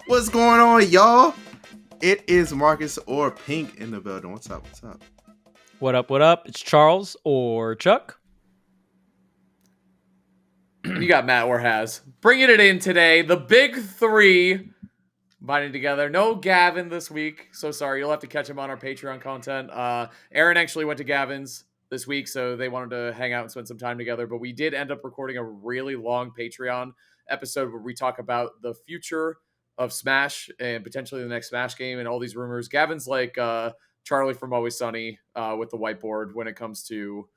What's going on, y'all? It is Marcus or Pink in the building. What's up? What's up? What up? What up? It's Charles or Chuck. And you got Matt or Haz. Bringing it in today. The big three binding together. No Gavin this week. So sorry. You'll have to catch him on our Patreon content. Aaron actually went to Gavin's this week, so they wanted to hang out and spend some time together. But we did end up recording a really long Patreon episode where we talk about the future of Smash and potentially the next Smash game and all these rumors. Gavin's like Charlie from Always Sunny with the whiteboard when it comes to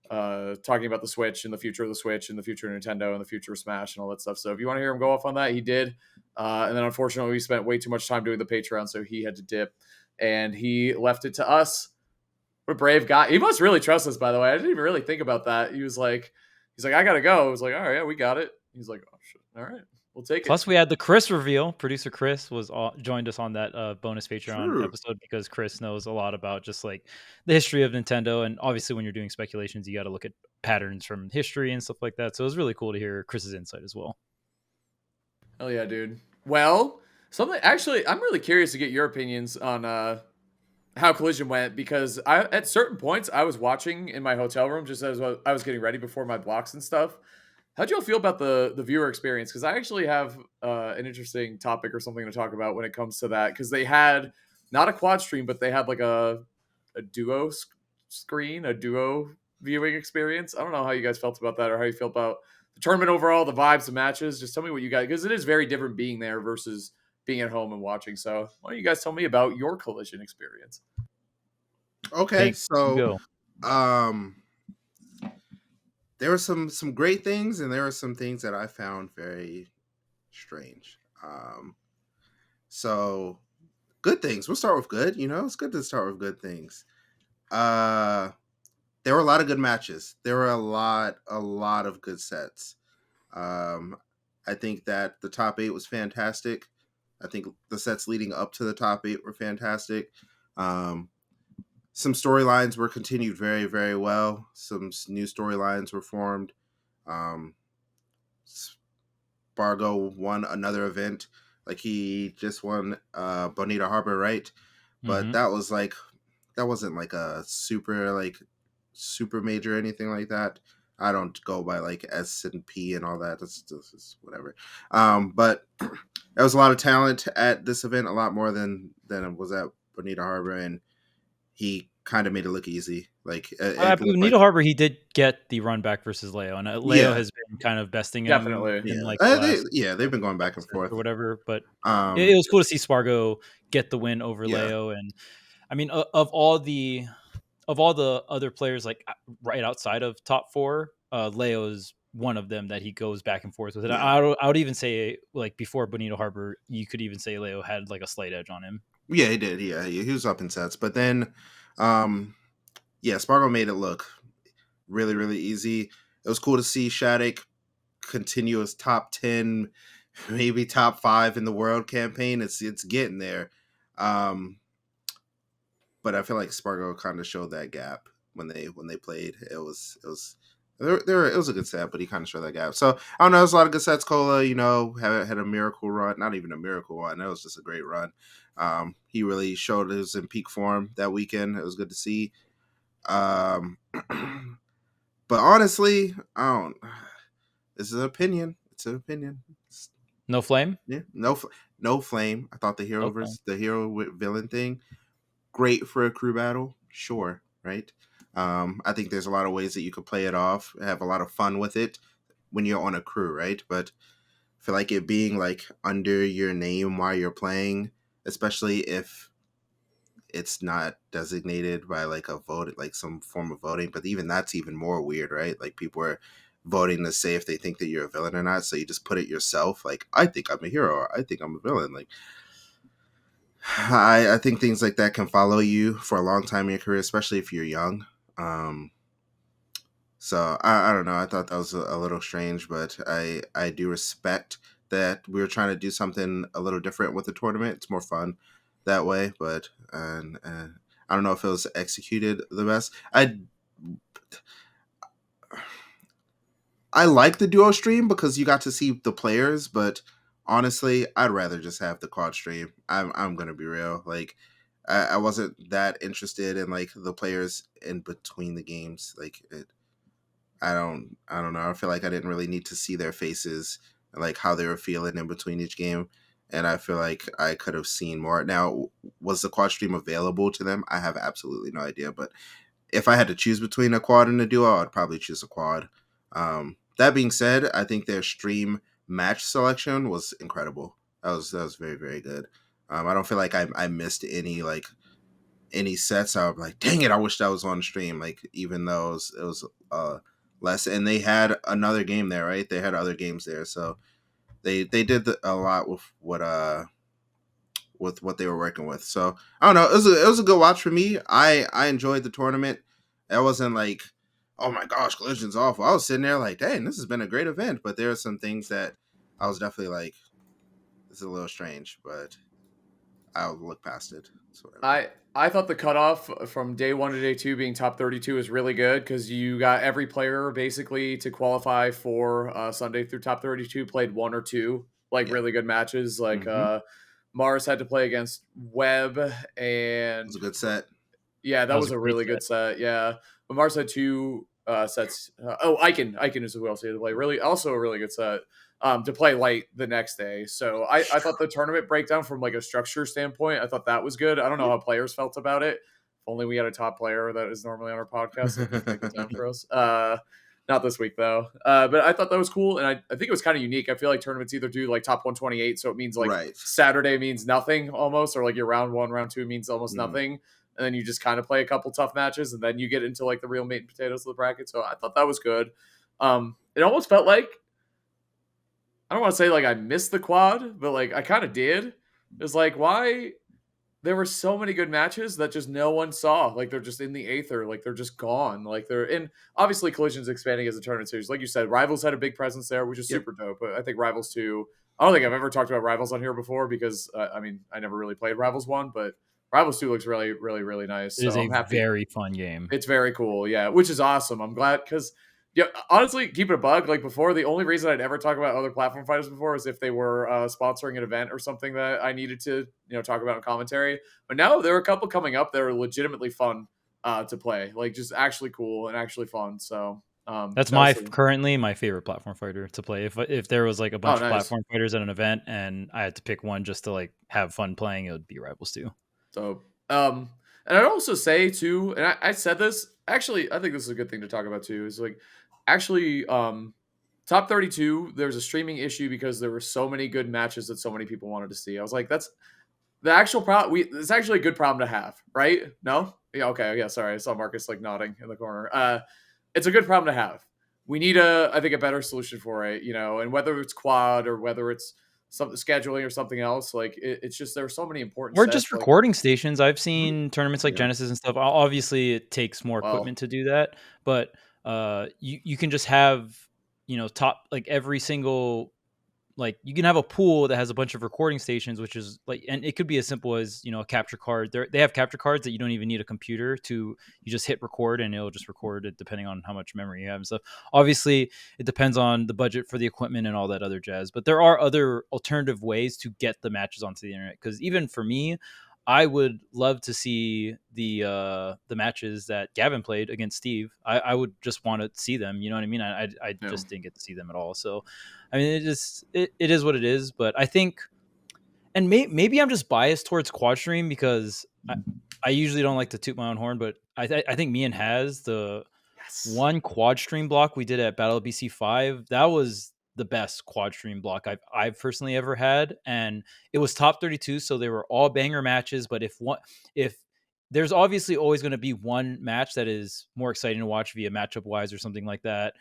talking about the Switch and the future of the Switch and the future of Nintendo and the future of Smash and all that stuff. So if you want to hear him go off on that, he did. And then unfortunately, we spent way too much time doing the Patreon, so he had to dip. And he left it to us. What a brave guy. He must really trust us, by the way. I didn't even really think about that. He's like, I gotta go. I was like, all right, yeah, we got it. He's like, oh shit. All right. We'll take it. Plus, we had the Chris reveal. Producer Chris was joined us on that bonus Patreon True. episode because Chris knows a lot about just like the history of Nintendo. And obviously, when you're doing speculations, you got to look at patterns from history and stuff like that. So it was really cool to hear Chris's insight as well. Hell yeah, dude. Well, actually, I'm really curious to get your opinions on how Collision went because at certain points I was watching in my hotel room just as I was getting ready before my blocks and stuff. How'd you all feel about the viewer experience? Because I actually have an interesting topic or something to talk about when it comes to that. Because they had not a quad stream, but they had like a duo screen, a duo viewing experience. I don't know how you guys felt about that or how you felt about the tournament overall, the vibes, the matches. Just tell me what you guys, because it is very different being there versus being at home and watching. So why don't you guys tell me about your Collision experience? Okay, Pink, you so there were some great things, and there were some things that I found very strange. So good things. We'll start with good. You know, it's good to start with good things. There were a lot of good matches. There were a lot of good sets. I think that the top 8 was fantastic. I think the sets leading up to the top 8 were fantastic. Some storylines were continued very, very well. Some new storylines were formed. Spargo won another event. Like he just won Bonita Harbor, right? But that wasn't like a super major or anything like that. I don't go by like S and P and all that. That's whatever. But there was a lot of talent at this event, a lot more than it was at Bonita Harbor, and he kind of made it look easy. Like Bonita Harbor, he did get the run back versus Leo, and Leo has been kind of besting him. Definitely. They've been going back and forth or whatever. But it was cool to see Spargo get the win over Leo, and I mean, of all the other players, like right outside of top 4, Leo is one of them that he goes back and forth with. And I would even say, like before Bonita Harbor, you could even say Leo had like a slight edge on him. Yeah, he did. Yeah, he was up in sets, but then, Spargo made it look really, really easy. It was cool to see Shadic continue his top 10, maybe top 5 in the world campaign. It's getting there, but I feel like Spargo kind of showed that gap when they played. It was it was a good set, but he kind of showed that gap. So I don't know. It was a lot of good sets. Cola, had a miracle run. Not even a miracle run. It was just a great run. He really showed he was in peak form that weekend. It was good to see. But honestly, this is an opinion. It's an opinion. No flame? Yeah, no flame. I thought the hero versus the hero villain thing, great for a crew battle. Sure, right? I think there's a lot of ways that you could play it off, have a lot of fun with it when you're on a crew, right? But I feel like it being like under your name while you're playing, especially if it's not designated by like a vote, like some form of voting, but even that's even more weird, right? Like people are voting to say if they think that you're a villain or not, so you just put it yourself, like I think I'm a hero or I think I'm a villain. Like I think things like that can follow you for a long time in your career, especially if you're young. So I don't know. I thought that was a little strange, but I do respect that we were trying to do something a little different with the tournament. It's more fun that way, but I don't know if it was executed the best. I like the duo stream because you got to see the players, but honestly, I'd rather just have the quad stream. I'm gonna be real. Like, I wasn't that interested in like the players in between the games. Like, I don't know. I feel like I didn't really need to see their faces and like how they were feeling in between each game. And I feel like I could have seen more. Now, was the quad stream available to them? I have absolutely no idea. But if I had to choose between a quad and a duo, I'd probably choose a quad. That being said, I think their stream match selection was incredible. That was very very good. I don't feel like I missed any sets. I was like, dang it, I wish that was on stream. Like even though it was less, and they had another game there, right? They had other games there, so they did a lot with what they were working with. So I don't know. It was a good watch for me. I enjoyed the tournament. It wasn't like, oh my gosh, Collision's awful. I was sitting there like, dang, this has been a great event. But there are some things that I was definitely like, this is a little strange, but I'll look past it. So I thought the cutoff from day 1 to day 2 being top 32 is really good because you got every player basically to qualify for Sunday through top 32 played 1 or 2 like yeah. really good matches. Like Mars had to play against Webb, and it was a good set. Yeah, that was a really good set. Yeah, but Mars had 2 sets. Icon is who else he had to play. Really, also a really good set. To play light the next day. So I thought the tournament breakdown from like a structure standpoint, I thought that was good. I don't know how players felt about it. If only we had a top player that is normally on our podcast that could break it down for us. Not this week though. But I thought that was cool, and I think it was kind of unique. I feel like tournaments either do like top 128, so it means like right. Saturday means nothing almost, or like your round 1, round 2 means almost nothing. And then you just kind of play a couple tough matches, and then you get into like the real meat and potatoes of the bracket. So I thought that was good. It almost felt like, I don't want to say like I missed the quad, but like I kind of did. It's like, why there were so many good matches that just no one saw. Like they're just in the aether, like they're just gone. Like they're in, obviously Collision's expanding as a tournament series. Like you said, Rivals had a big presence there, which is super dope. But I think Rivals 2, I don't think I've ever talked about Rivals on here before because I mean, I never really played Rivals 1, but Rivals 2 looks really, really, really nice. It is I'm a happy. very fun game. It's very cool, yeah, which is awesome. I'm glad because, yeah, honestly, keep it a bug. Like before, the only reason I'd ever talk about other platform fighters before is if they were sponsoring an event or something that I needed to, talk about in commentary. But now there are a couple coming up that are legitimately fun to play, like just actually cool and actually fun. So that's currently my favorite platform fighter to play. If there was like a bunch of platform fighters at an event and I had to pick one just to like have fun playing, it would be Rivals 2. So and I'd also say too, and I said this actually, I think this is a good thing to talk about too. Is like actually top 32. There's a streaming issue because there were so many good matches that so many people wanted to see. I was like, that's the actual problem. It's actually a good problem to have, right? No, yeah, okay, yeah. Sorry, I saw Marcus like nodding in the corner. It's a good problem to have. We need I think a better solution for it, and whether it's quad or whether it's something scheduling or something else, like it's just there are so many important or sets, just recording stations. I've seen tournaments like Yeah. Genesis and stuff. Obviously it takes more equipment to do that, but you can just have top like every single, like you can have a pool that has a bunch of recording stations, which is like, and it could be as simple as a capture card. They have capture cards that you don't even need a computer to. You just hit record and it'll just record it depending on how much memory you have and stuff. Obviously, it depends on the budget for the equipment and all that other jazz. But there are other alternative ways to get the matches onto the internet. Because even for me, I would love to see the matches that Gavin played against Steve. I would just want to see them. You know what I mean? I just didn't get to see them at all. So, I mean, it is what it is. But I think, and maybe I'm just biased towards quad stream because I usually don't like to toot my own horn. But I think me and Haz, the one quad stream block we did at Battle of BC 5, that was the best quad stream block I've personally ever had, and it was top 32, so they were all banger matches. But if there's obviously always going to be one match that is more exciting to watch via matchup wise or something like that,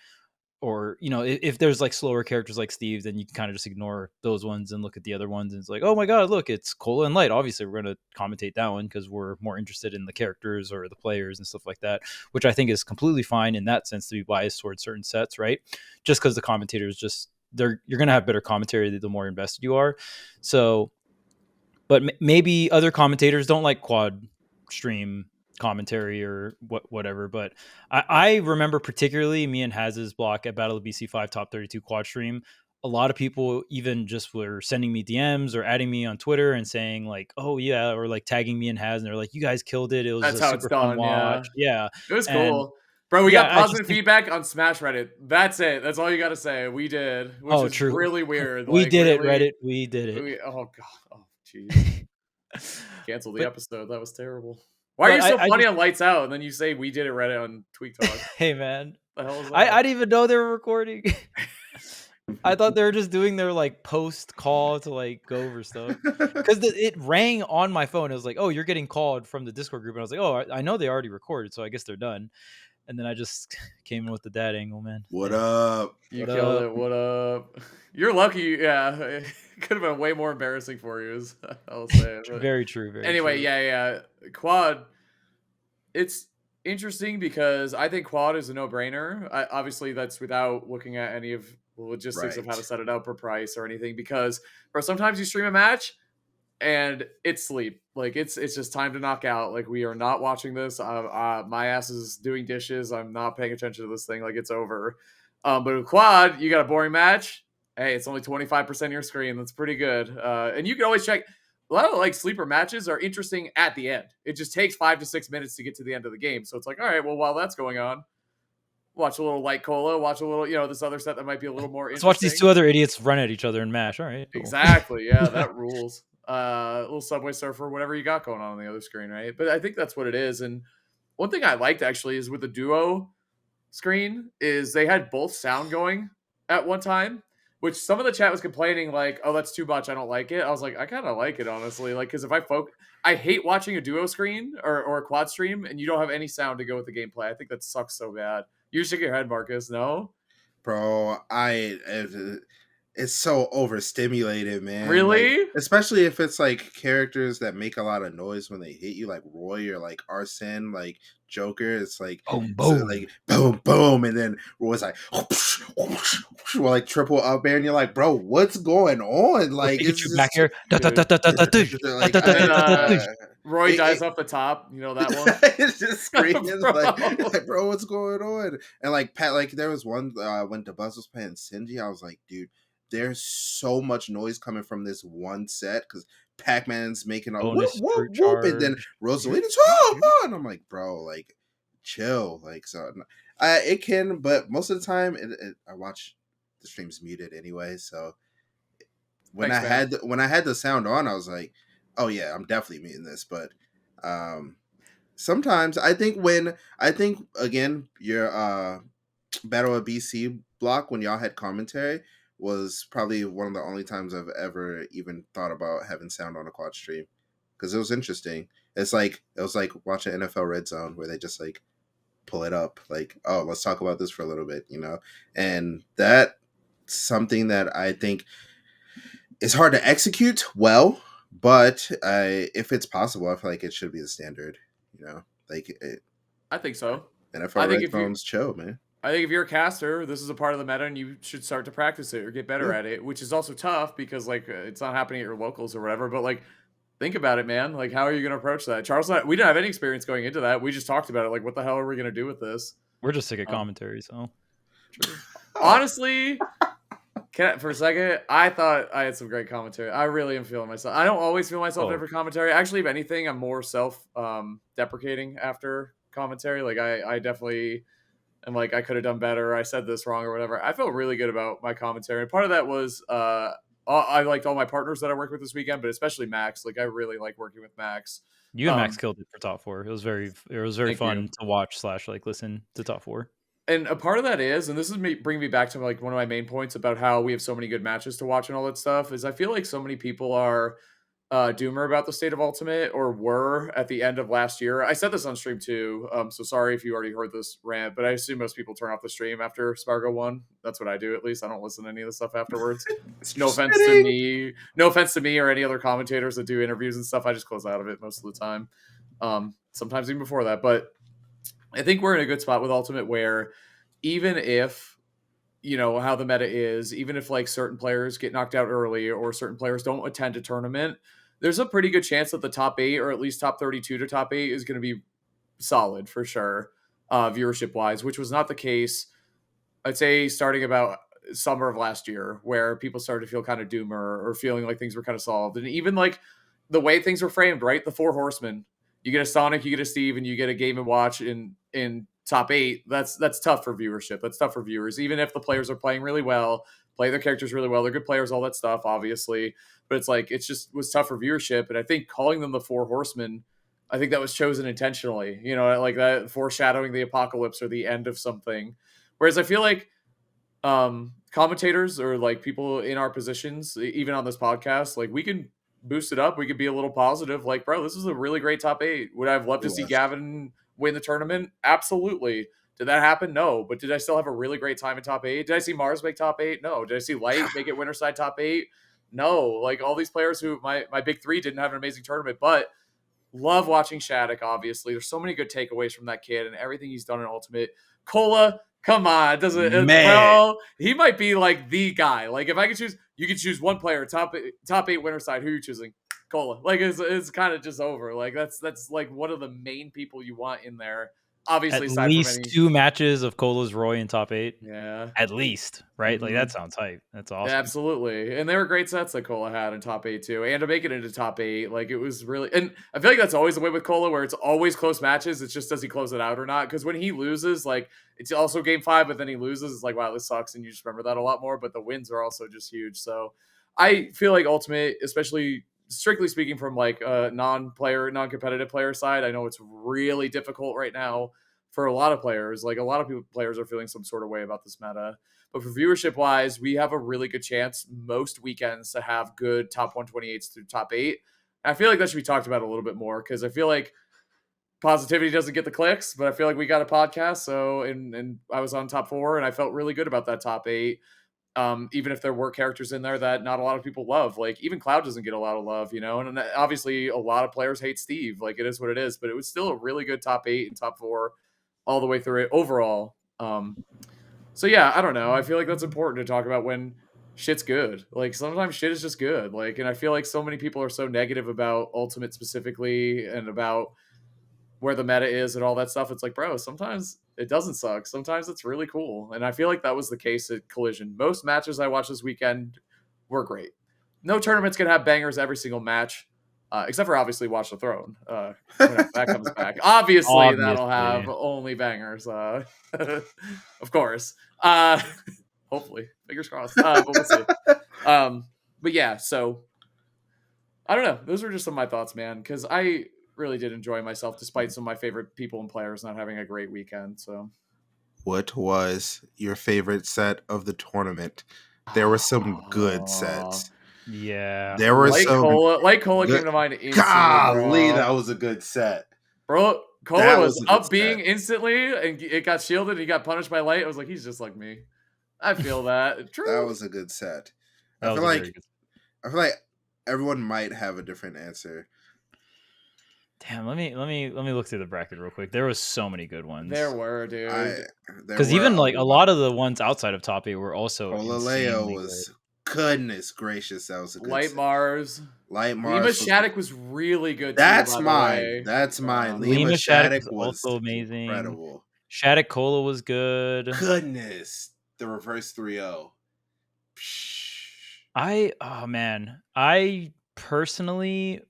or if there's like slower characters like Steve, then you can kind of just ignore those ones and look at the other ones, and it's like, oh my god, look, it's Cola and Light. Obviously we're going to commentate that one because we're more interested in the characters or the players and stuff like that, which I think is completely fine in that sense to be biased towards certain sets, right? Just because the commentators you're going to have better commentary the more invested you are. So, but maybe other commentators don't like quad stream commentary or whatever, but I remember particularly me and Haz's block at Battle of BC 5 top 32 quad stream. a lot of people even just were sending me DMs or adding me on Twitter and saying like, "Oh yeah," or like tagging me in Haz, and they're like, "You guys killed it. It was That's a how it's super fun done. Yeah. watch." Yeah, It was and cool. Bro, we got yeah, I just positive think, feedback on Smash Reddit. That's it. That's all you got to say. We did, which oh, is true, really weird. we Like, did it, really, Reddit, we did oh god, oh jeez, it. cancel the but episode. That was terrible. Why are but you so I funny just on Lights Out and then you say we did it Reddit on Tweek Talk? hey man, The hell is I that? didn't even know they were recording. I thought they were just doing their like post call to like go over stuff because it rang on my phone. It was like, "Oh, you're getting called from the Discord group," and I was like, "Oh, I know they already recorded, so I guess they're done." And then I just came in with the dad angle, man. What Damn. up? You What killed up? it. What up? You're lucky. Yeah, it could have been way more embarrassing for you. I'll say it. But Very true. Very anyway, true. yeah. Quad. It's interesting because I think quad is a no-brainer. Obviously, that's without looking at any of the logistics of how to Right. set it up or price or anything. Because, bro, sometimes you stream a match and it's sleep. Like it's just time to knock out. Like we are not watching this. My ass is doing dishes. I'm not paying attention to this thing. Like it's over. But with quad, you got a boring match. Hey, it's only 25% of your screen. That's pretty good. And you can always check. A lot of like sleeper matches are interesting at the end. It just takes 5 to 6 minutes to get to the end of the game. So it's like, all right, well, while that's going on, watch a little light cola, watch a little, this other set that might be a little more Let's watch these two interesting. other idiots run at each other and mash. All right. Cool. Exactly. Yeah, that rules. Little Subway Surfer, whatever you got going on the other screen, right? But I think that's what it is. And one thing I liked actually is with the duo screen is they had both sound going at one time, which some of the chat was complaining like, "Oh, that's too much. I don't like it." I was like, I kind of like it honestly, like because if I hate watching a duo screen or a quad stream and you don't have any sound to go with the gameplay. I think that sucks so bad. You shake your head, Marcus. No, Bro, it's so overstimulated, man. Like, really? especially if it's like characters that make a lot of noise when they hit you, like Roy or like Arsene, like Joker. It's like, Boom, so boom. like boom, boom, and then Roy's like, whoosh, whoosh, whoosh, or like triple up air, and you're like, bro, what's going on? Or Like, it's Pikachu back just here. like, And then Roy dies off the top. You know that one? it's just screaming Bro. like, bro, what's going on? And like Pat, like there was one when DeBuzz was playing Sinji, I was like, dude, there's so much noise coming from this one set because Pac-Man's making a whoop bonus whoop fruit whoop, and then charge. Rosalina's and I'm like, bro, like chill, like so. It can, but most of the time, I watch the streams muted anyway. So Thanks, when I had the sound on, I was like, oh yeah, I'm definitely muting this. But sometimes I think again your Battle of BC block when y'all had commentary was probably one of the only times I've ever even thought about having sound on a quad stream because it was interesting. It was like watching NFL Red Zone where they just like pull it up like, oh, let's talk about this for a little bit, and that's something that I think is hard to execute well, but if it's possible, I feel like it should be the standard, like I think so. NFL I think Red if you Zone's chill, man. I think if you're a caster, this is a part of the meta, and you should start to practice it or get better Yeah. at it. Which is also tough because like it's not happening at your locals or whatever. But like, think about it, man. Like, how are you going to approach that? Charles, we didn't have any experience going into that. We just talked about it. Like, what the hell are we going to do with this? We're just sick of commentary, so True. Honestly, for a second, I thought I had some great commentary. I really am feeling myself. I don't always feel myself in for commentary. Actually, if anything, I'm more self-deprecating after commentary. Like, I definitely. And like I could have done better. I said this wrong or whatever. I felt really good about my commentary. And part of that was I liked all my partners that I worked with this weekend, but especially Max. Like I really like working with Max. you and Max killed it for top 4. It was very fun to watch / like listen to top 4. And a part of that is, and this is bringing me back to like one of my main points about how we have so many good matches to watch and all that stuff, is I feel like so many people are doomer about the state of Ultimate, or were at the end of last year. I said this on stream too, so sorry if you already heard this rant, but I assume most people turn off the stream after Spargo won. That's what I do, at least. I don't listen to any of the stuff afterwards. No offense to me or any other commentators that do interviews and stuff. I just close out of it most of the time. Sometimes even before that, but I think we're in a good spot with Ultimate where even if how the meta is, even if like certain players get knocked out early or certain players don't attend a tournament, there's a pretty good chance that the top 8 or at least top 32 to top 8 is going to be solid for sure, viewership wise, which was not the case. I'd say starting about summer of last year, where people started to feel kind of doomer or feeling like things were kind of solved. And even like the way things were framed, right? The four horsemen, you get a Sonic, you get a Steve, and you get a Game and Watch in top 8. That's tough for viewership. That's tough for viewers, even if the players are playing really well, play their characters really well. They're good players, all that stuff, obviously. But it's like, it's just was tough for viewership. And I think calling them the four horsemen, I think that was chosen intentionally, you know, like that foreshadowing the apocalypse or the end of something. Whereas I feel like commentators or like people in our positions, even on this podcast, like we can boost it up. We could be a little positive. Like, bro, this is a really great top 8. Would I have loved to see Gavin win the tournament? Absolutely. Did that happen? No. But did I still have a really great time in top 8? Did I see Mars make top 8? No. Did I see Light make it Winterside top 8? No. Like all these players who my big 3 didn't have an amazing tournament, but love watching Shadic, obviously. There's so many good takeaways from that kid and everything he's done in Ultimate. Cola, come on. Bro, he might be like the guy. Like if I could choose, you could choose one player, top 8 Winterside. Who are you choosing? Cola. Like it's kind of just over. Like that's like one of the main people you want in there. Obviously, at least 2 matches of Cola's Roy in top 8. Yeah, at least, right? Like that sounds hype. That's awesome. Yeah, absolutely. And they were great sets that Cola had in top 8 too, and to make it into top 8, like it was really. And I feel like that's always the way with Cola, where it's always close matches. It's just does he close it out or not? Because when he loses, like it's also game 5, but then he loses. It's like wow, this sucks, and you just remember that a lot more. But the wins are also just huge. So I feel like Ultimate, especially strictly speaking from like a non-competitive player side, I know it's really difficult right now for a lot of players. Like a lot of players are feeling some sort of way about this meta. But for viewership wise, we have a really good chance most weekends to have good top 128s through top 8. And I feel like that should be talked about a little bit more because I feel like positivity doesn't get the clicks, but I feel like we got a podcast. So, and I was on top 4 and I felt really good about that top 8. Even if there were characters in there that not a lot of people love, like even Cloud doesn't get a lot of love, you know, and obviously a lot of players hate Steve, like it is what it is, but it was still a really good top 8 and top 4 all the way through it overall. So yeah, I don't know. I feel like that's important to talk about when shit's good. Like sometimes shit is just good. Like, and I feel like so many people are so negative about Ultimate specifically and about where the meta is and all that stuff. It's like, bro, sometimes it doesn't suck. Sometimes it's really cool. And I feel like that was the case at Collision. Most matches I watched this weekend were great. No tournament's gonna have bangers every single match. Except for obviously Watch the Throne. When that comes back. Obviously, that'll have only bangers. Of course. Hopefully. Fingers crossed. But we'll see. But yeah, so I don't know. Those were just some of my thoughts, man. Because I really did enjoy myself despite some of my favorite people and players not having a great weekend. So what was your favorite set of the tournament? There were some good sets. Yeah, there were Cola came to mind instantly. Golly, that was a good set, bro. Cola was up being instantly, and it got shielded. And he got punished by Light. I was like, he's just like me. I feel that. True. That was a good set. I feel like everyone might have a different answer. Damn, let me look through the bracket real quick. There was so many good ones. There were, dude. Because even like a lot of the ones outside of top 8 were also Leo was good. Goodness gracious, that was a good Light set. Mars. Lima Shadic was really good. That's mine. That's mine. Lima Shadic was also amazing. Incredible. Shadic Cola was good. Goodness, the reverse 3-0. I personally,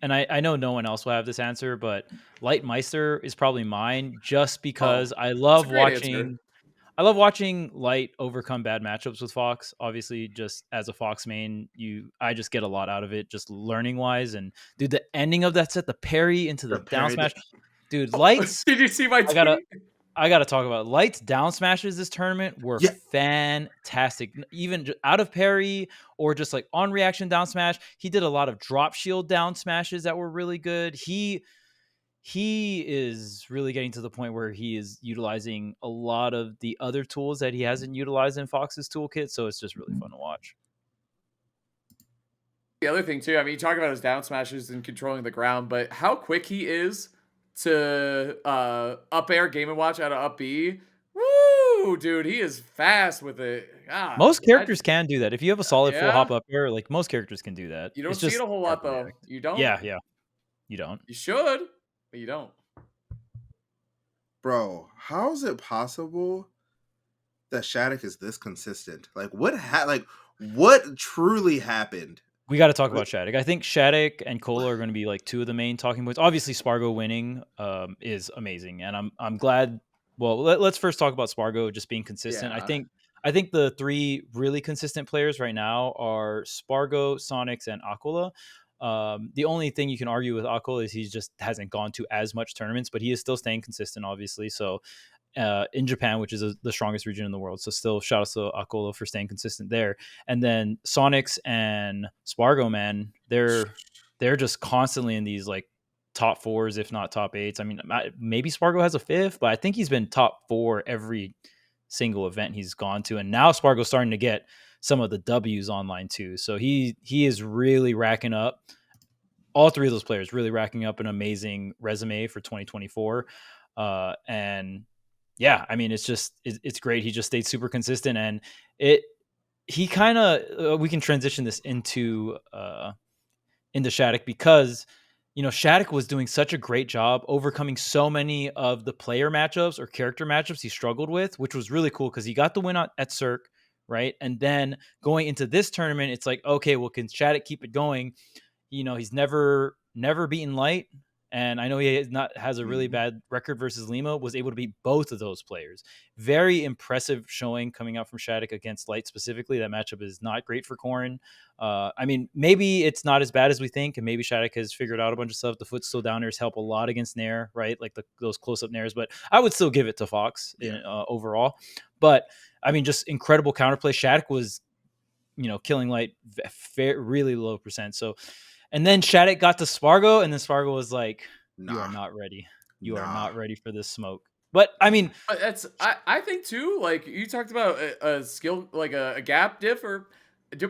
and I know no one else will have this answer, but Light Meister is probably mine just because I love watching. I love watching Light overcome bad matchups with Fox. Obviously, just as a Fox main, I just get a lot out of it, just learning wise. And dude, the ending of that set, the parry into the down smash, dude. Light's. Did you see my tweet? I gotta talk about it. Light's down smashes this tournament were fantastic. Even out of parry or just like on reaction down smash, he did a lot of drop shield down smashes that were really good. He is really getting to the point where he is utilizing a lot of the other tools that he hasn't utilized in Fox's toolkit. So it's just really fun to watch. The other thing too, I mean, you talk about his down smashes and controlling the ground, but how quick he is to up air Game & Watch out of up B. Woo, dude, he is fast with it. God, most characters can do that. If you have a solid full hop up air, like most characters can do that. You don't see it a whole lot though. You don't? Yeah. You don't. You should. But you don't. Bro, how is it possible that Shadic is this consistent. Like what truly happened? We got to talk about Shadic. I think Shadic and Cola are going to be like two of the main talking points. Obviously, Spargo winning is amazing, and I'm glad. Well, let's first talk about Spargo just being consistent. Yeah. I think the three really consistent players right now are Spargo, Sonics, and Aquila. The only thing you can argue with Aquila is he just hasn't gone to as much tournaments, but he is still staying consistent, obviously. So in Japan, which is the strongest region in the world. So still shout out to Akola for staying consistent there. And then Sonics and Spargo, man, they're just constantly in these like top fours, if not top eights. I mean, maybe Spargo has a fifth, but I think he's been top four every single event he's gone to. And now Spargo's starting to get some of the W's online too. So he is really racking up. All three of those players really racking up an amazing resume for 2024. And yeah, I mean, it's great. He just stayed super consistent, and he kind of we can transition this into Shadic because Shadic was doing such a great job overcoming so many of the player matchups or character matchups he struggled with, which was really cool because he got the win at Cirque, right? And then going into this tournament, it's like, okay, well, can Shadic keep it going? He's never beaten Light. And I know he has a really bad record versus Lima, was able to beat both of those players. Very impressive showing coming out from Shadic against Light specifically. That matchup is not great for Corrin. I mean, maybe it's not as bad as we think, and maybe Shadic has figured out a bunch of stuff. The foot still down airs help a lot against Nair, right? Like those close-up Nairs, but I would still give it to Fox overall. But, I mean, just incredible counterplay. Shadic was, killing Light really low percent. So, and then Shadic got to Spargo, and then Spargo was like, "You are not ready. You are not ready for this smoke." But I mean, I think too. Like you talked about a skill, like a gap diff, or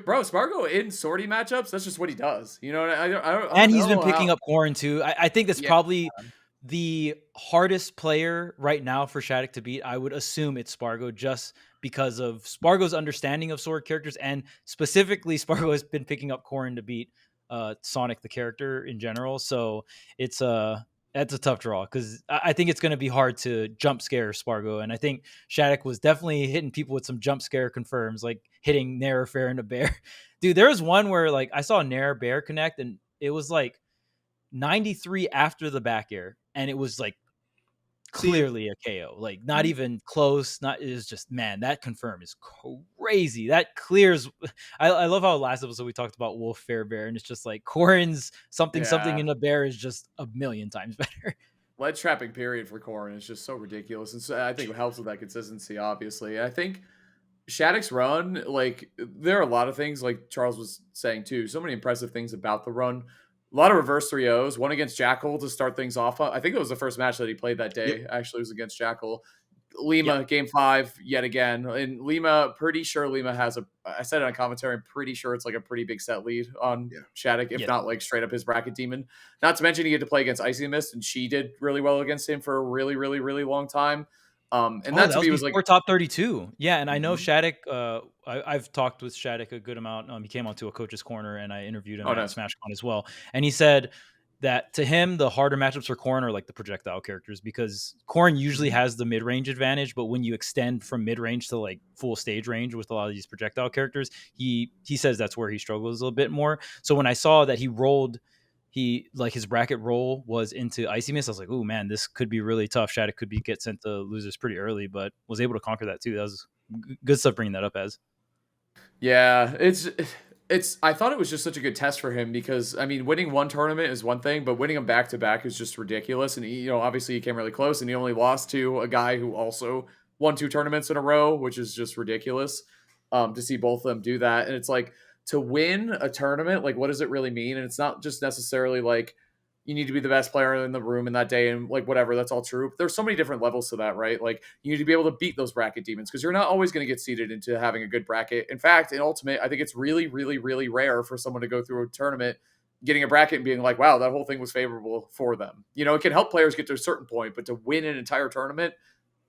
bro, Spargo in sortie matchups. That's just what he does. You know, I don't and he's know been picking up Corrin too. I think that's probably Yeah. the hardest player right now for Shadic to beat. I would assume it's Spargo just because of Spargo's understanding of sword characters, and specifically Spargo has been picking up Corrin to beat Sonic the character in general. So it's that's a tough draw because I think it's going to be hard to jump scare Spargo, and I think Shadic was definitely hitting people with some jump scare confirms, like hitting Nair, Fair, and a Bear. Dude, there was one where like I saw Nair Bear connect, and it was like 93 after the back air, and it was like clearly a KO, like not even close. It was just, man, that confirm is crazy. That clears. I love how last episode we talked about Wolf Fair Bear, and it's just like Corrin's something in a bear is just a million times better. Ledge trapping period for Corrin is just so ridiculous, and so I think it helps with that consistency. Obviously, I think Shadic's run, like there are a lot of things, like Charles was saying too. So many impressive things about the run. A lot of reverse 3-0s, one against Jackal to start things off. I think it was the first match that he played that day. Actually, it was against Jackal. Lima, game 5, yet again. And Lima, pretty sure Lima has I said it on commentary, I'm pretty sure it's like a pretty big set lead on Shadic, if not like straight up his bracket demon. Not to mention he had to play against Icy Mist, and she did really well against him for a really, really, really long time. And that to me was like top 32. Yeah, and I know Shadic. I've talked with Shadic a good amount. He came onto a coach's corner, and I interviewed him at SmashCon as well. And he said that to him, the harder matchups for Corrin are like the projectile characters, because Corrin usually has the mid range advantage, but when you extend from mid range to like full stage range with a lot of these projectile characters, he says that's where he struggles a little bit more. So when I saw that he rolled. His bracket roll was into Icy Mist, I was like, oh man, this could be really tough. Shadic could get sent to losers pretty early, but was able to conquer that too. That was good stuff bringing that up as. Yeah, it's I thought it was just such a good test for him because I mean, winning one tournament is one thing, but winning them back to back is just ridiculous. And he, obviously he came really close, and he only lost to a guy who also won 2 tournaments in a row, which is just ridiculous. To see both of them do that, and it's like, to win a tournament, like what does it really mean? And it's not just necessarily like you need to be the best player in the room in that day and like whatever, that's all true. But there's so many different levels to that, right? Like you need to be able to beat those bracket demons because you're not always going to get seeded into having a good bracket. In fact, in Ultimate, I think it's really, really, really rare for someone to go through a tournament getting a bracket and being like, wow, that whole thing was favorable for them. It can help players get to a certain point, but to win an entire tournament,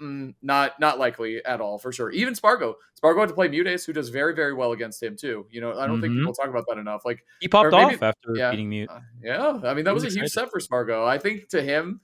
not likely at all, for sure. Even Spargo had to play Mutace, who does very, very well against him too. I don't think people talk about that enough. Like he popped off after beating Mute. I mean, that was a huge set for Spargo. I think to him,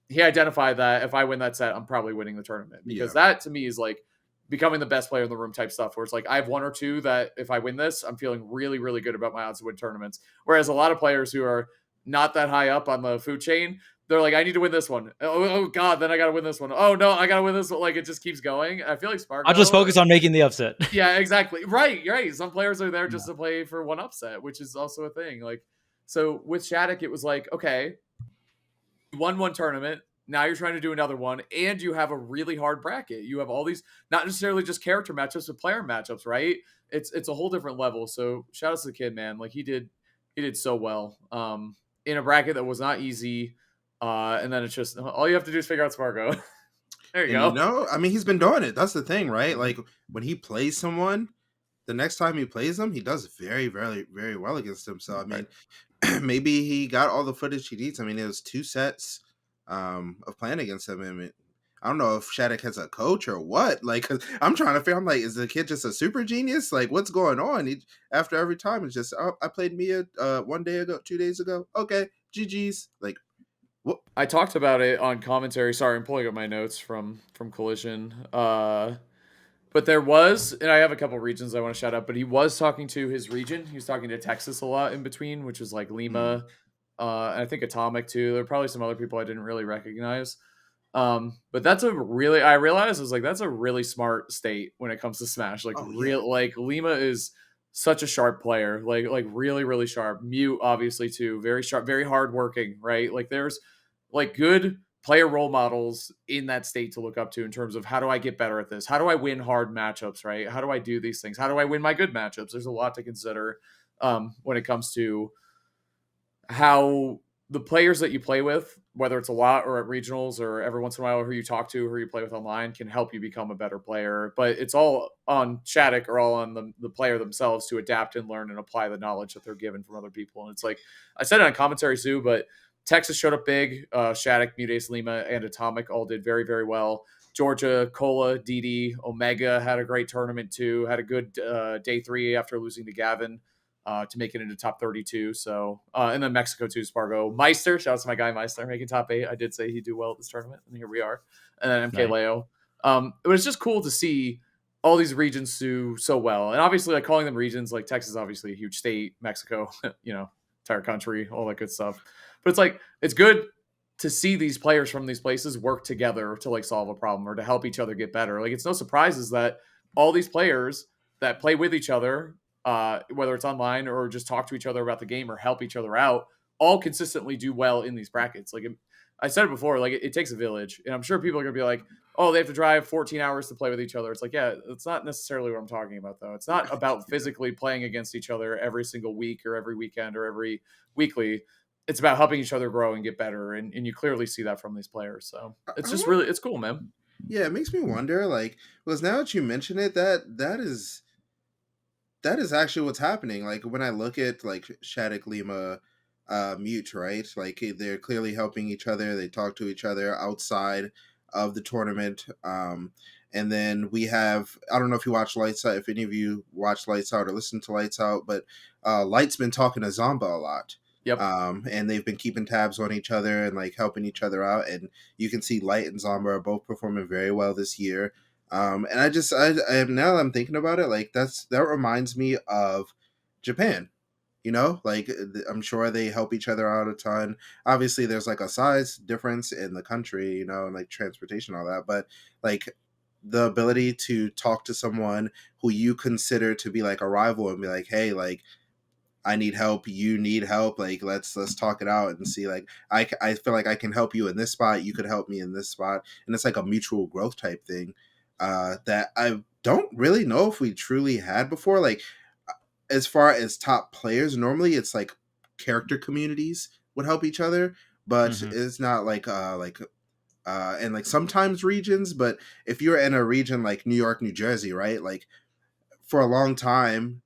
he identified that if I win that set, I'm probably winning the tournament, because that to me is like becoming the best player in the room type stuff, where it's like I have one or two that if I win this, I'm feeling really, really good about my odds to win tournaments. Whereas a lot of players who are not that high up on the food chain, they're like, I need to win this one. Oh God, then I got to win this one. Oh no, I got to win this one. Like it just keeps going. I feel like Spargo. I'll just focus on making the upset. Yeah, exactly. Right. Some players are there just to play for one upset, which is also a thing. Like, so with Shadic, it was like, okay, you won one tournament. Now you're trying to do another one, and you have a really hard bracket. You have all these, not necessarily just character matchups, but player matchups, right? It's a whole different level. So shout out to the kid, man. Like he did so well. In a bracket that was not easy. And then it's just all you have to do is figure out Spargo. There you go. You know, I mean, he's been doing it. That's the thing, right? Like when he plays someone, the next time he plays them, he does very, very, very well against them. So I mean, maybe he got all the footage he needs. I mean, it was 2 sets of playing against him. I mean, I don't know if Shadic has a coach or what. Like, 'cause I'm trying to figure. I'm like, is the kid just a super genius? Like, what's going on? After every time, it's just, oh, I played Mia 1 day ago, 2 days ago. Okay, GG's. Like, what? I talked about it on commentary. Sorry, I'm pulling up my notes from Collision. But there was, and I have a couple regions I want to shout out, but he was talking to his region. He was talking to Texas a lot in between, which is like Lima, and I think Atomic too. There are probably some other people I didn't really recognize. But that's I realized was like, that's a really smart state when it comes to Smash. Like like Lima is such a sharp player, like really, really sharp. Mute, obviously too, very sharp, very hardworking, right? Like there's like good player role models in that state to look up to in terms of how do I get better at this? How do I win hard matchups, right? How do I do these things? How do I win my good matchups? There's a lot to consider when it comes to how the players that you play with, whether it's a lot or at regionals or every once in a while who you talk to, who you play with online, can help you become a better player. But it's all on Shadic or all on the player themselves to adapt and learn and apply the knowledge that they're given from other people. And it's like, I said it on commentary too, but Texas showed up big. Shadic, Mutace, Lima, and Atomic all did very, very well. Georgia, Cola, DD, Omega had a great tournament too. Had a good day 3 after losing to Gavin to make it into top 32. So, and then Mexico too, Spargo. Meister, shout out to my guy Meister, making top 8. I did say he'd do well at this tournament, and here we are. And then MK Leo. It was just cool to see all these regions do so well. And obviously, like calling them regions, like Texas is obviously a huge state, Mexico, entire country, all that good stuff. But it's like, it's good to see these players from these places work together to like solve a problem or to help each other get better. Like it's no surprises that all these players that play with each other, whether it's online or just talk to each other about the game or help each other out, all consistently do well in these brackets. Like I said it before, like it takes a village, and I'm sure people are going to be like, oh, they have to drive 14 hours to play with each other. It's like, yeah, it's not necessarily what I'm talking about though. It's not about physically playing against each other every single week or every weekend or every weekly. It's about helping each other grow and get better. And you clearly see that from these players. So it's just really, it's cool, man. Yeah, it makes me wonder, like, because now that you mention it, that is actually what's happening. Like when I look at like Shadic, Lima, Mute, right? Like they're clearly helping each other. They talk to each other outside of the tournament. And then we have, I don't know if you watch Lights Out, if any of you watch Lights Out or listen to Lights Out, but Light's been talking to Zamba a lot. Yep. And they've been keeping tabs on each other and like helping each other out. And you can see Light and Zamba are both performing very well this year. And I now that I'm thinking about it, like that reminds me of Japan. Like I'm sure they help each other out a ton. Obviously, there's like a size difference in the country, and like transportation, all that. But like the ability to talk to someone who you consider to be like a rival and be like, hey, like, I need help, you need help, like let's talk it out and see, like I feel like I can help you in this spot, you could help me in this spot, and it's like a mutual growth type thing that I don't really know if we truly had before. Like as far as top players, normally it's like character communities would help each other, but it's not like and like sometimes regions. But if you're in a region like New York, New Jersey, right, like for a long time,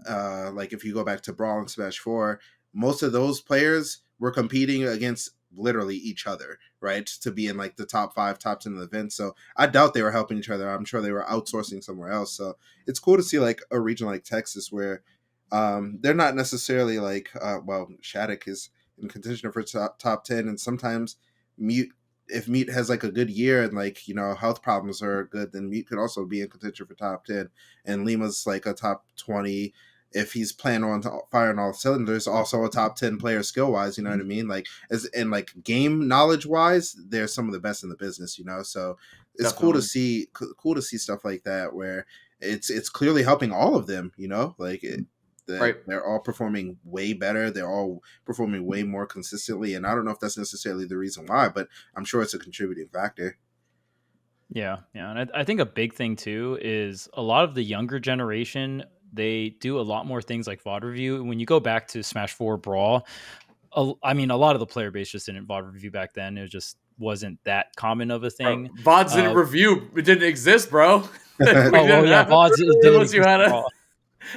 like if you go back to Brawl and Smash 4, most of those players were competing against literally each other, right, to be in like the top 5, top 10 of the event. So I doubt they were helping each other. I'm sure they were outsourcing somewhere else. So it's cool to see like a region like Texas where they're not necessarily like Shadic is in contention for top 10, and sometimes Mute if Meat has like a good year and like health problems are good, then Meat could also be in contention for top 10. And Lima's like a top 20 if he's playing on firing all cylinders. Also a top 10 player skill wise. You know what I mean? Like as and like game knowledge wise, they're some of the best in the business. So it's cool to Definitely. see stuff like that where it's clearly helping all of them. Like that Right. they're all performing way better. They're all performing way more consistently. And I don't know if that's necessarily the reason why, but I'm sure it's a contributing factor. Yeah, and I think a big thing too is a lot of the younger generation. They do a lot more things like VOD review. When you go back to Smash 4 Brawl, I mean, a lot of the player base just didn't VOD review back then. It just wasn't that common of a Bro, thing. VODs didn't review. It didn't exist, bro. We Oh well, didn't yeah, have VODs didn't unless you exist had at all.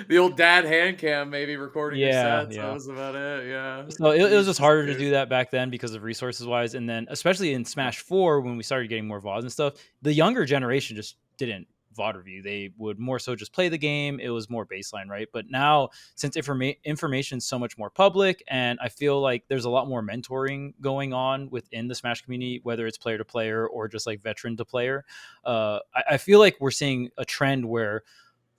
the old dad hand cam, maybe recording your Yeah, sets. That yeah. was about it. Yeah. So it was just Jesus, harder to dude. do that back then because of resources wise, and then especially in Smash 4 when we started getting more VODs and stuff, the younger generation just didn't VOD review. They would more so just play the game. It was more baseline, right? But now since information is so much more public, and I feel like there's a lot more mentoring going on within the Smash community, whether it's player to player or just like veteran to player, I feel like we're seeing a trend where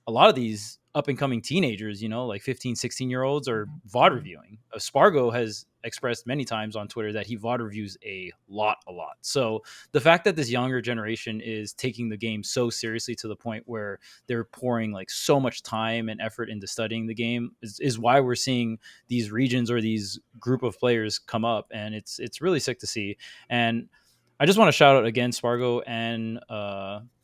a lot of these up and coming teenagers, like 15, 16-year-olds are VOD reviewing. Spargo has expressed many times on Twitter that he VOD reviews a lot. So the fact that this younger generation is taking the game so seriously to the point where they're pouring like so much time and effort into studying the game is why we're seeing these regions or these group of players come up. And it's really sick to see. And I just want to shout out again Spargo and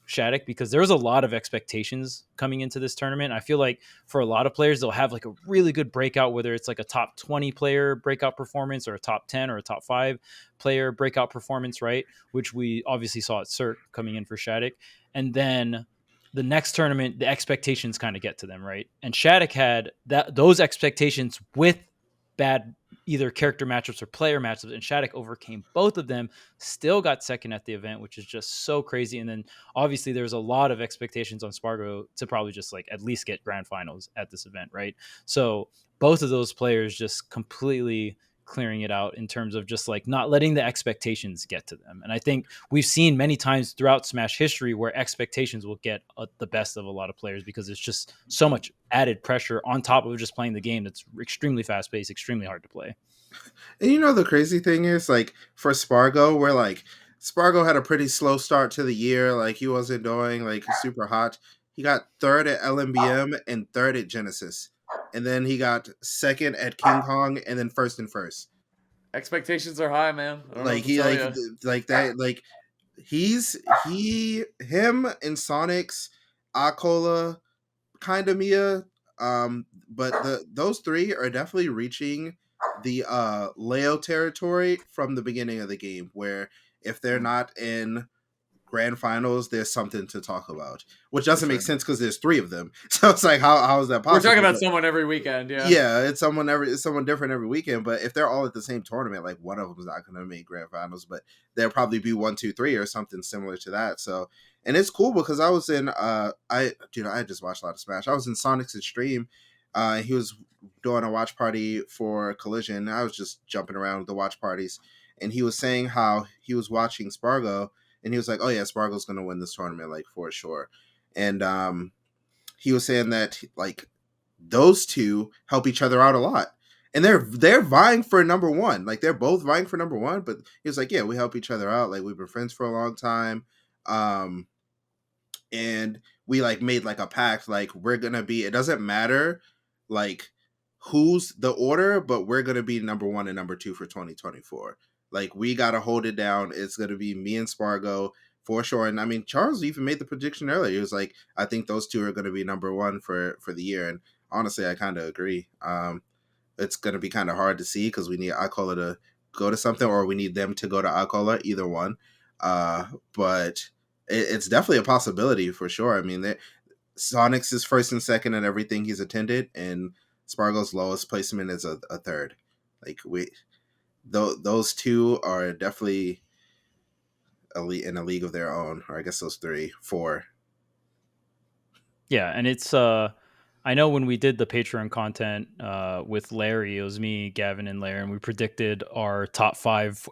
Shadic because there was a lot of expectations coming into this tournament. I feel like for a lot of players, they'll have like a really good breakout, whether it's like a top 20 player breakout performance or a top 10 or a top 5 player breakout performance, right? Which we obviously saw at CERT coming in for Shadic. And then the next tournament, the expectations kind of get to them, right? And Shadic had those expectations with bad either character matchups or player matchups, and Shadic overcame both of them, still got second at the event, which is just so crazy. And then obviously there's a lot of expectations on Spargo to probably just like at least get grand finals at this event, right? So both of those players just completely clearing it out in terms of just like not letting the expectations get to them. And I think we've seen many times throughout Smash history where expectations will get the best of a lot of players because it's just so much added pressure on top of just playing the game that's extremely fast paced, extremely hard to play. And the crazy thing is, like, for Spargo, where like Spargo had a pretty slow start to the year, like he wasn't doing like super hot. He got third at LMBM and third at Genesis. And then he got second at King Kong and then first and first. Expectations are high, man. I don't know Like what to he tell like you. like that like him and Sonic's Akola kind of Mia. But those three are definitely reaching the Leo territory from the beginning of the game, where if they're not in grand finals, there's something to talk about, which For doesn't make sure. sense because there's three of them. So it's like how is that We're talking possible? about But someone every weekend, yeah. yeah, it's someone different every weekend. But if they're all at the same tournament, like one of them's not going to make grand finals, but there'll probably be 1, 2, 3 or something similar to that. So, and it's cool because I was in I just watched a lot of Smash. I was in Sonic's stream. He was doing a watch party for Collision. I was just jumping around with the watch parties, and he was saying how he was watching Spargo, and he was like, "Oh yeah, Spargo's going to win this tournament, like for sure." And he was saying that like those two help each other out a lot. And they're vying for number one. Like they're both vying for number one, but he was like, yeah, we help each other out. Like we've been friends for a long time. And we like made like a pact, like we're gonna be, it doesn't matter like who's the order, but we're gonna be number one and number two for 2024. Like we gotta hold it down. It's gonna be me and Spargo for sure. And I mean, Charles even made the prediction earlier. He was like, I think those two are gonna be number one for the year. And honestly, I kind of agree. It's gonna be kind of hard to see because we need Akola to go to something, or we need them to go to Akola, either one. But it's definitely a possibility for sure. I mean, Sonic's is first and second in everything he's attended, and Spargo's lowest placement is a third. Like those two are definitely in a league of their own, or I guess those 3, 4. Yeah, and it's I know when we did the Patreon content with Larry, it was me, Gavin, and Larry, and we predicted our top 5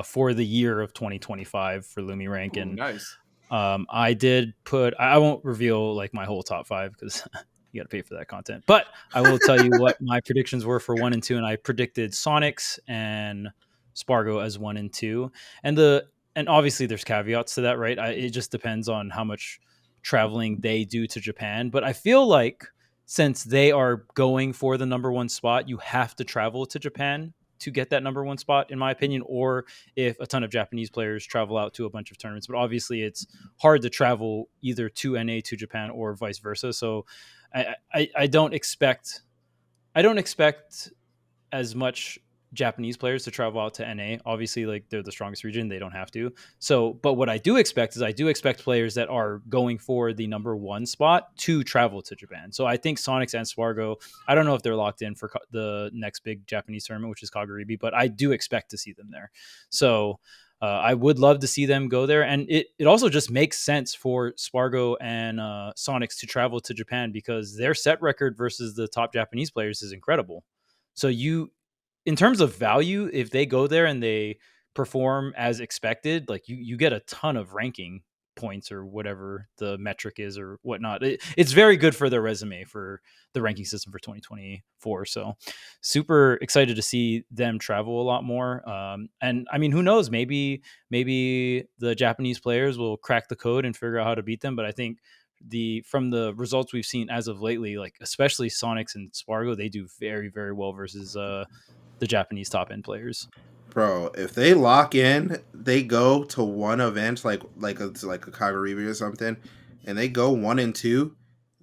for the year of 2025 for Lumi Rank. Ooh, And nice. I did put, I won't reveal like my whole top 5 because you got to pay for that content, but I will tell you what my predictions were for 1 and 2. And I predicted Sonics and Spargo as 1 and 2. And obviously there's caveats to that, right? It just depends on how much traveling they do to Japan. But I feel like since they are going for the number 1 spot, you have to travel to Japan to get that number 1 spot, in my opinion, or if a ton of Japanese players travel out to a bunch of tournaments. But obviously it's hard to travel either to NA to Japan or vice versa. So I don't expect as much Japanese players to travel out to NA. Obviously, like they're the strongest region, they don't have to. So, but what I do expect is I do expect players that are going for the number 1 spot to travel to Japan. So I think Sonics and Spargo, I don't know if they're locked in for the next big Japanese tournament, which is Kaguribi, but I do expect to see them there. So I would love to see them go there. And it also just makes sense for Spargo and Sonics to travel to Japan because their set record versus the top Japanese players is incredible. So in terms of value, if they go there and they perform as expected, like you get a ton of ranking points or whatever the metric is or whatnot. It's very good for their resume for the ranking system for 2024. So super excited to see them travel a lot more. And I mean, who knows? Maybe the Japanese players will crack the code and figure out how to beat them. But I think from the results we've seen as of lately, like especially Sonics and Spargo, they do very, very well versus the Japanese top end players. Bro, if they lock in, they go to one event like a Kaguribi or something, and they go 1 and 2.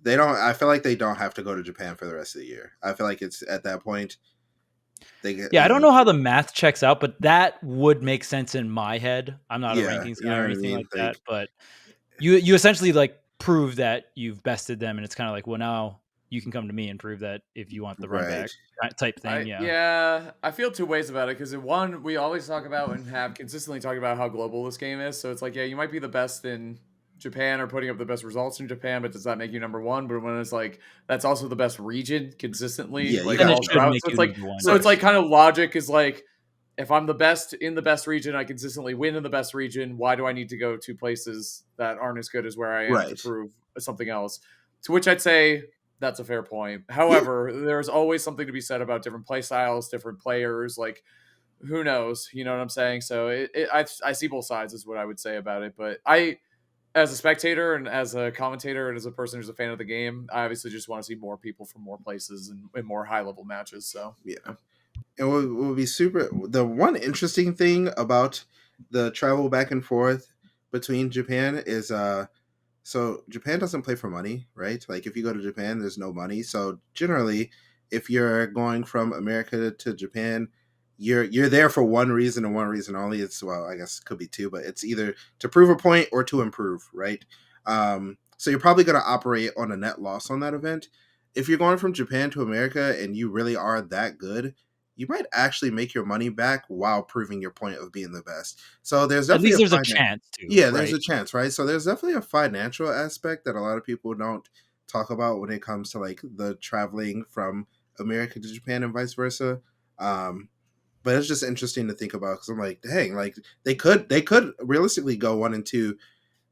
They don't. I feel like they don't have to go to Japan for the rest of the year. I feel like it's at that point. I don't know how the math checks out, but that would make sense in my head. I'm not a rankings guy or anything like that, but you essentially like prove that you've bested them, and it's kind of like, well, now you can come to me and prove that if you want the run back type thing. I feel 2 ways about it because one, we always talk about and have consistently talked about how global this game is. So it's like, yeah, you might be the best in Japan or putting up the best results in Japan, but does that make you number 1? But when it's like that's also the best region consistently, like all throughout. So it's like kind of logic is like, if I'm the best in the best region, I consistently win in the best region. Why do I need to go to places that aren't as good as where I am to prove something else? To which I'd say that's a fair point. However, there's always something to be said about different play styles, different players. Like, who knows? You know what I'm saying? So I see both sides is what I would say about it. But as a spectator and as a commentator and as a person who's a fan of the game, I obviously just want to see more people from more places and more high level matches. So yeah. And what will be super. The one interesting thing about the travel back and forth between Japan is so Japan doesn't play for money, right? Like if you go to Japan, there's no money. So generally, if you're going from America to Japan, you're there for one reason and one reason only. It's, well, I guess it could be 2, but it's either to prove a point or to improve, right? So you're probably going to operate on a net loss on that event. If you're going from Japan to America and you really are that good, you might actually make your money back while proving your point of being the best. So there's definitely a chance to. Yeah, there's a chance, right? So there's definitely a financial aspect that a lot of people don't talk about when it comes to like the traveling from America to Japan and vice versa. But it's just interesting to think about because I'm like, dang, like they could realistically go 1 and 2.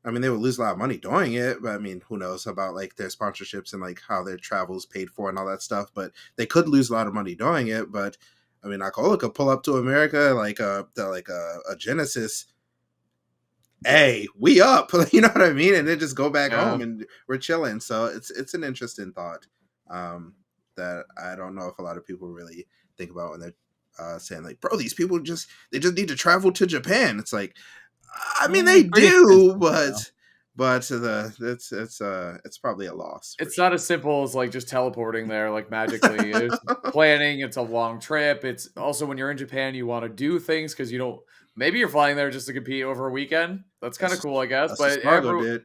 I mean, they would lose a lot of money doing it, but I mean, who knows about like their sponsorships and like how their travel's paid for and all that stuff. But they could lose a lot of money doing it. But I mean, Akola could pull up to America like a Genesis. Hey, we up, you know what I mean? And then just go back home and we're chilling. So it's an interesting thought that I don't know if a lot of people really think about when they're saying like, bro, these people they just need to travel to Japan. It's like, I mean, they do, but it's probably a loss. It's not as simple as like just teleporting there like magically. It's planning. It's a long trip. It's also when you're in Japan, you want to do things because you don't. Maybe you're flying there just to compete over a weekend. That's kind of cool, I guess. But did.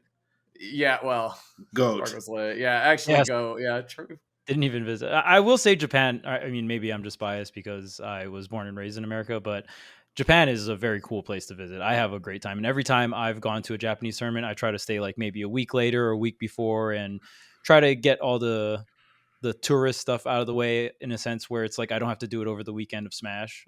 Yeah, well, Goat. Yeah, actually, go. Yeah, true. Didn't even visit. I will say Japan. I mean, maybe I'm just biased because I was born and raised in America, but Japan is a very cool place to visit. I have a great time. And every time I've gone to a Japanese tournament, I try to stay like maybe a week later or a week before and try to get all the the tourist stuff out of the way in a sense where it's like I don't have to do it over the weekend of Smash.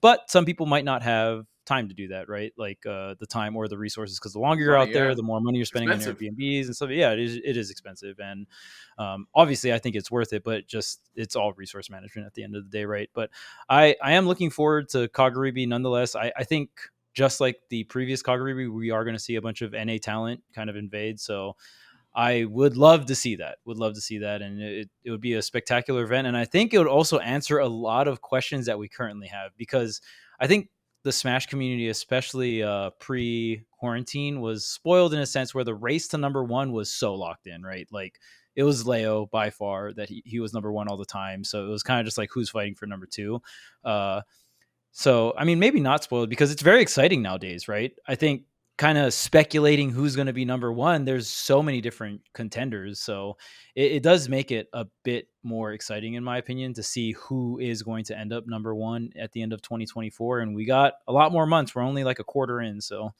But some people might not have time to do that, right? Like the time or the resources, because the longer you're Money, out there, yeah. the more money you're spending on Expensive. Airbnbs and stuff. Yeah, it is expensive, and obviously I think it's worth it, but just it's all resource management at the end of the day, right? But I am looking forward to Kaguribi nonetheless. I think just like the previous Kaguribi, we are going to see a bunch of NA talent kind of invade. So I would love to see that. Would love to see that, and it would be a spectacular event. And I think it would also answer a lot of questions that we currently have, because I think the Smash community, especially pre-quarantine, was spoiled in a sense where the race to number one was so locked in, right? Like it was Leo by far that he was number one all the time. So it was kind of just like who's fighting for number two. So, I mean, maybe not spoiled because it's very exciting nowadays, right? I think kind of speculating who's going to be number one, there's so many different contenders. So it does make it a bit more exciting, in my opinion, to see who is going to end up number one at the end of 2024. And we got a lot more months. We're only like a quarter in. So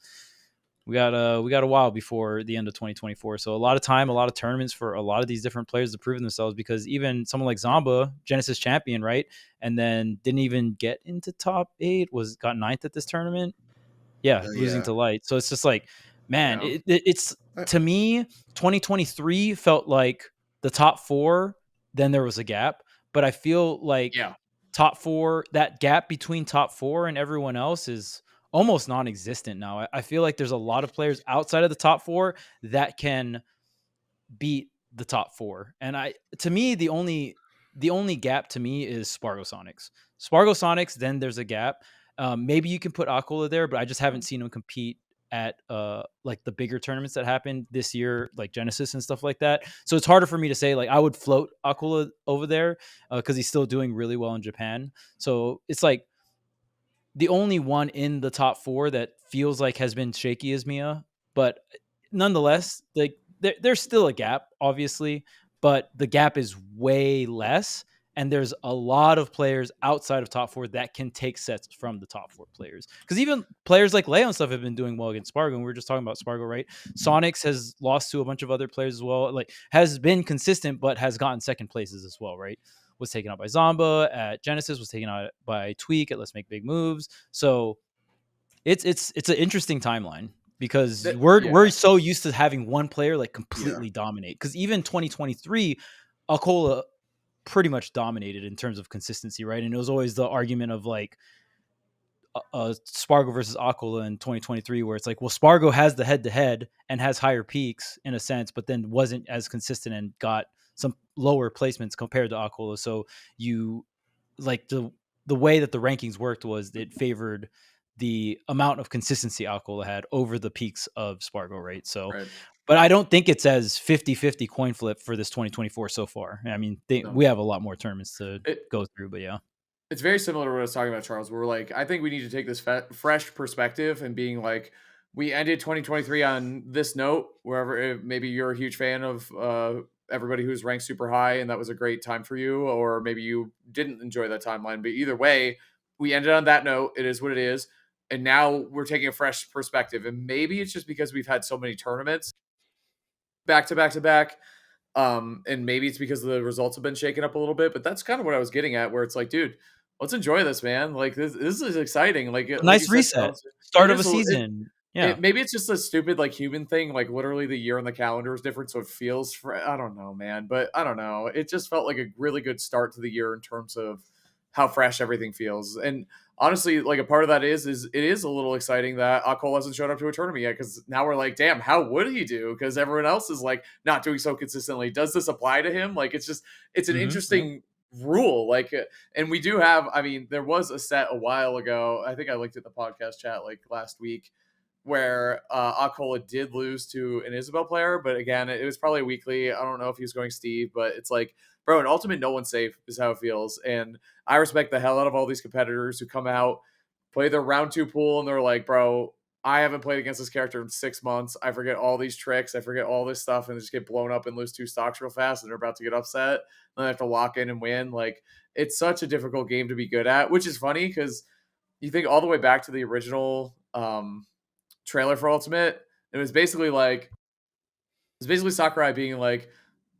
we got a while before the end of 2024. So a lot of time, a lot of tournaments for a lot of these different players to prove themselves, because even someone like Zamba, Genesis champion, right? And then didn't even get into top 8, got ninth at this tournament. Yeah, losing Yeah. to Light. So it's just like, man, Yeah. it's to me, 2023 felt like the top 4, then there was a gap. But I feel like Yeah. top 4, that gap between top 4 and everyone else is almost non-existent now. I feel like there's a lot of players outside of the top 4 that can beat the top 4. And to me, the only gap to me is Spargo Sonics. Spargo Sonics, then there's a gap. Maybe you can put Aquila there, but I just haven't seen him compete at like the bigger tournaments that happened this year, like Genesis and stuff like that. So it's harder for me to say like I would float Aquila over there because he's still doing really well in Japan. So it's like the only one in the top 4 that feels like has been shaky is Mia, but nonetheless, like there's still a gap, obviously, but the gap is way less. And there's a lot of players outside of top 4 that can take sets from the top 4 players. Because even players like Leo and stuff have been doing well against Spargo. And we were just talking about Spargo, right? Sonics has lost to a bunch of other players as well. Like has been consistent, but has gotten second places as well, right? Was taken out by Zamba at Genesis, was taken out by Tweek at Let's Make Big Moves. So it's an interesting timeline because we're so used to having one player like completely dominate. Because even 2023, Akola pretty much dominated in terms of consistency, right? And it was always the argument of like Spargo versus Aquila in 2023, where it's like, well, Spargo has the head-to-head and has higher peaks in a sense, but then wasn't as consistent and got some lower placements compared to Aquila. So you like the way that the rankings worked was it favored the amount of consistency Aquila had over the peaks of Spargo, right? So, but I don't think it's as 50-50 coin flip for this 2024 so far. I mean, we have a lot more tournaments to go through, but yeah. It's very similar to what I was talking about, Charles. We're like, I think we need to take this fresh perspective and being like, we ended 2023 on this note, wherever maybe you're a huge fan of everybody who's ranked super high and that was a great time for you, or maybe you didn't enjoy that timeline. But either way, we ended on that note. It is what it is. And now we're taking a fresh perspective. And maybe it's just because we've had so many tournaments back to back to back. And maybe it's because the results have been shaken up a little bit, but that's kind of what I was getting at, where it's like, dude, let's enjoy this, man. Like this is exciting. Like nice you said, reset, Charles, start of a season. Maybe it's just a stupid like human thing. Like literally the year on the calendar is different, so it feels. I don't know, man, but I don't know. It just felt like a really good start to the year in terms of how fresh everything feels. And honestly, like a part of that is it is a little exciting that Akol hasn't showed up to a tournament yet, because now we're like, damn, how would he do? Because everyone else is like not doing so consistently. Does this apply to him? Like it's an interesting rule. Like, and we do have. I mean, there was a set a while ago. I think I looked at the podcast chat like last week, where Akola did lose to an Isabel player, but again, it was probably weekly. I don't know if he was going Steve, but it's like, bro, in Ultimate, no one's safe is how it feels. And I respect the hell out of all these competitors who come out, play their round 2 pool, and they're like, bro, I haven't played against this character in 6 months. I forget all these tricks. I forget all this stuff, and they just get blown up and lose 2 stocks real fast, and they're about to get upset. And they have to lock in and win. Like, it's such a difficult game to be good at, which is funny because you think all the way back to the original trailer for Ultimate, it was basically Sakurai being like,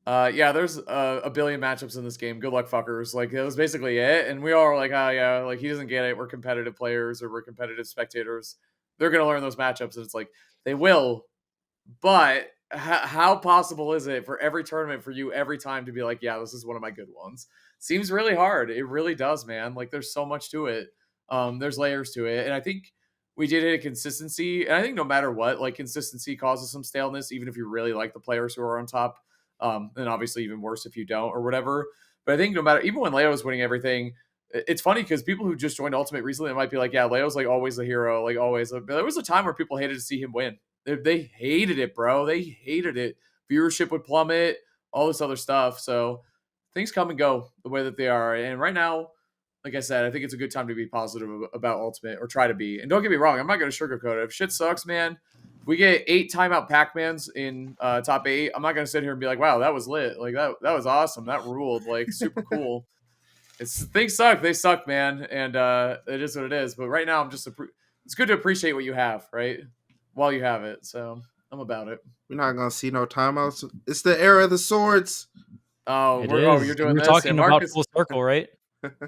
Yeah, there's a billion matchups in this game. Good luck, fuckers. Like, that was basically it. And we all were like, oh, yeah, like, he doesn't get it. We're competitive players or we're competitive spectators. They're going to learn those matchups. And it's like, they will. But how possible is it for every tournament for you every time to be like, yeah, this is one of my good ones? Seems really hard. It really does, man. Like, there's so much to it. There's layers to it. And I think we did hit a consistency. And I think no matter what, like, consistency causes some staleness, even if you really like the players who are on top. And obviously even worse if you don't or whatever. But I think no matter, even when Leo was winning everything, it's funny because people who just joined Ultimate recently, it might be like, yeah, Leo's like always the hero, like always. But there was a time where people hated to see him win. They hated it, bro. They hated it. Viewership would plummet, all this other stuff. So things come and go the way that they are. And right now, like I said, I think it's a good time to be positive about Ultimate, or try to be. And don't get me wrong, I'm not going to sugarcoat it. If shit sucks, man, if we get 8 timeout Pac-Mans in top 8, I'm not going to sit here and be like, wow, that was lit. Like, that was awesome. That ruled. Like, super cool. Things suck. They suck, man. And it is what it is. But right now, it's good to appreciate what you have, right? While you have it. So I'm about it. We're not going to see no timeouts. It's the era of the swords. Oh, you're doing We're this. talking Yeah, about full circle, right?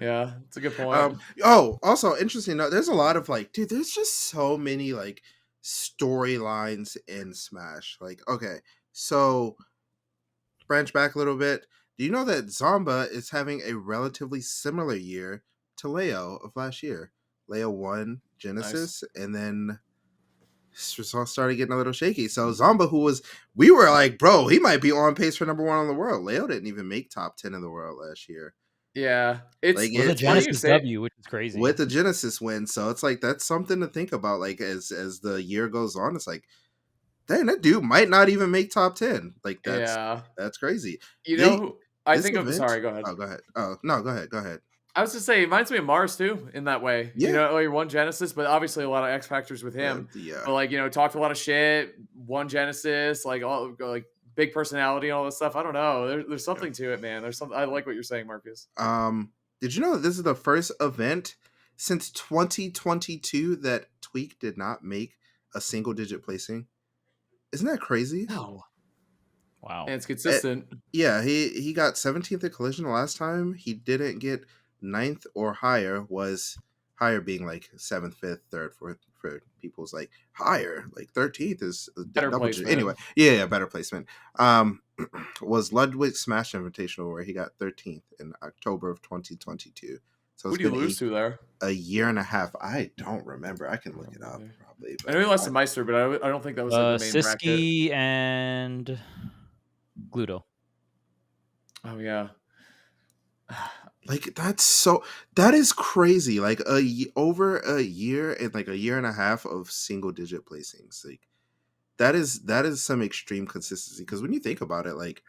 Yeah, it's a good point. Also interesting note, there's a lot of like, dude, there's just so many like storylines in Smash. Like, okay, so branch back a little bit. Do you know that Zomba is having a relatively similar year to Leo of last year? Leo won Genesis, and then started getting a little shaky. So Zomba, we were like, bro, he might be on pace for number 1 in the world. Leo didn't even make top 10 in the world last year. Yeah, it's a Genesis W, which is crazy. With the Genesis win, so it's like that's something to think about. Like as the year goes on, it's like, dang, that dude might not even make top 10. Like that's crazy. You know, sorry, go ahead. Oh, go ahead. Oh no, go ahead. I was just saying, it reminds me of Mars too in that way. Yeah. You know, like won Genesis, but obviously a lot of X factors with him. Yeah. But like, you know, talked a lot of shit, won Genesis, like all like big personality and all this stuff. I don't know. There's something to it, man. There's something. I like what you're saying, Marcus. Did you know that this is the first event since 2022 that Tweek did not make a single digit placing? Isn't that crazy? No. Wow. And it's consistent. Yeah, he got 17th at Collision the last time. He didn't get 9th or higher, was higher being like 7th, 5th, 3rd, 4th for people's like higher. Like 13th is better placement. Anyway, yeah, better placement. Was Ludwig Smash Invitational where he got 13th in October of 2022. So who do you lose to there? A year and a half. I don't remember. I can look it up probably. I know he lost to Meister, but I don't think that was like the main Siski bracket. and Gluto. Oh yeah. Like that is crazy. Like over a year and like a year and a half of single digit placings. Like that is some extreme consistency. Because when you think about it, like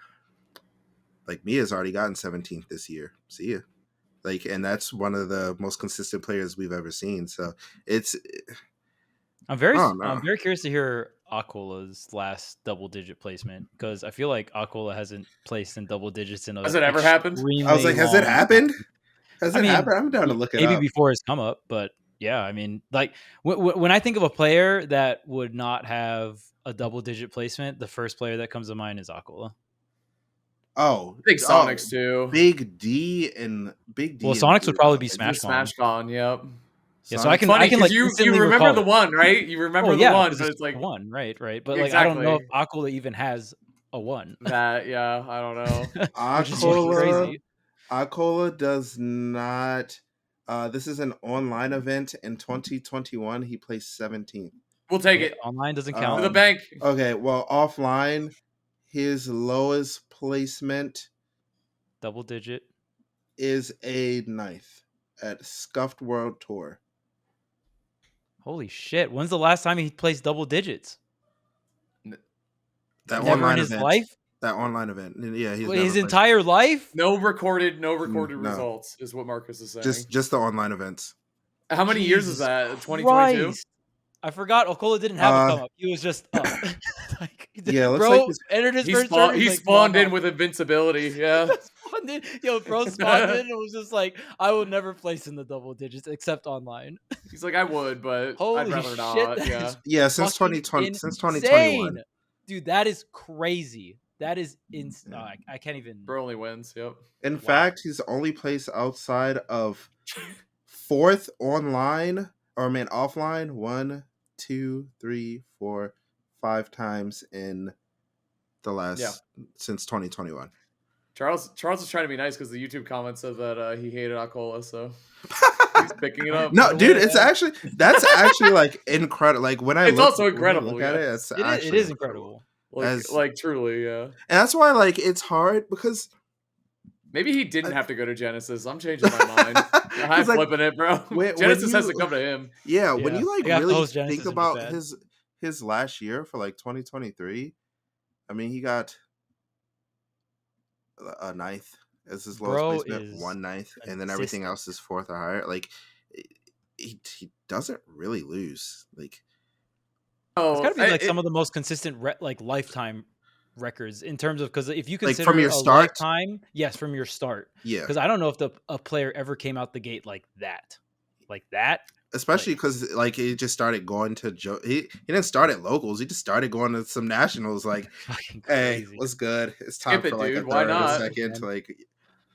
Mia's already gotten 17th this year. See ya. Like, and that's one of the most consistent players we've ever seen. So I'm very curious to hear Aquala's last double digit placement, because I feel like Aquala hasn't placed in double digits in a Has it ever happened? I was like, has it happened? Has it happened? I'm down to look it up. Maybe before his come up, but yeah, I mean, like when I think of a player that would not have a double digit placement, the first player that comes to mind is Aquala. Oh, Big Sonics too. Big D. Well, Sonics would probably be Smash Con. Yep. Yeah, so I can like you remember the one, right? You remember the one, but it's like one, right? But like, I don't know if Aquila even has a one. Yeah, I don't know. Aquila does not. This is an online event in 2021. He placed 17th. We'll take it. Online doesn't count. For the bank. Okay, well, offline, his lowest placement, double digit, is a 9th at Scuffed World Tour. Holy shit! When's the last time he placed double digits? That never online in his event. Life. That online event. Yeah, his entire life. No recorded results is what Marcus is saying. Just the online events. How many years is that? 2022. I forgot Aquila didn't have a come up. He was just like, yeah, looks bro like entered his first turn. He spawned in with invincibility. Yeah. Bro spawned in and was just like, I will never place in the double digits except online. He's like, I would, but holy I'd rather shit, not. Yeah, since 2020, since 2021. Dude, that is crazy. That is I can't even. Bro only wins. Yep. In fact, he's the only place outside of fourth online, or I mean offline, 1, 2, 3, 4, 5 times in the last since 2021. Charles is trying to be nice because the YouTube comment said that he hated Akola, so he's picking it up. No, dude, that's actually like incredible. Like when I look at it, it is incredible. Like truly, yeah. And that's why like it's hard because maybe he didn't have to go to Genesis. I'm changing my mind. I'm flipping it, bro. Genesis has to come to him. Yeah, when you like really think about his last year for like 2023, I mean, he got a ninth as his lowest placement, 1 ninth, and then everything else is fourth or higher. Like he doesn't really lose. Like it's got to be like some of the most consistent like lifetime records in terms of, because if you consider like from your start lifetime, yes, from your start, because I don't know if a player ever came out the gate like that, especially because like he just started going to he didn't start at locals, he just started going to some nationals. Like, hey, what's good, it's time for like a third or a second, like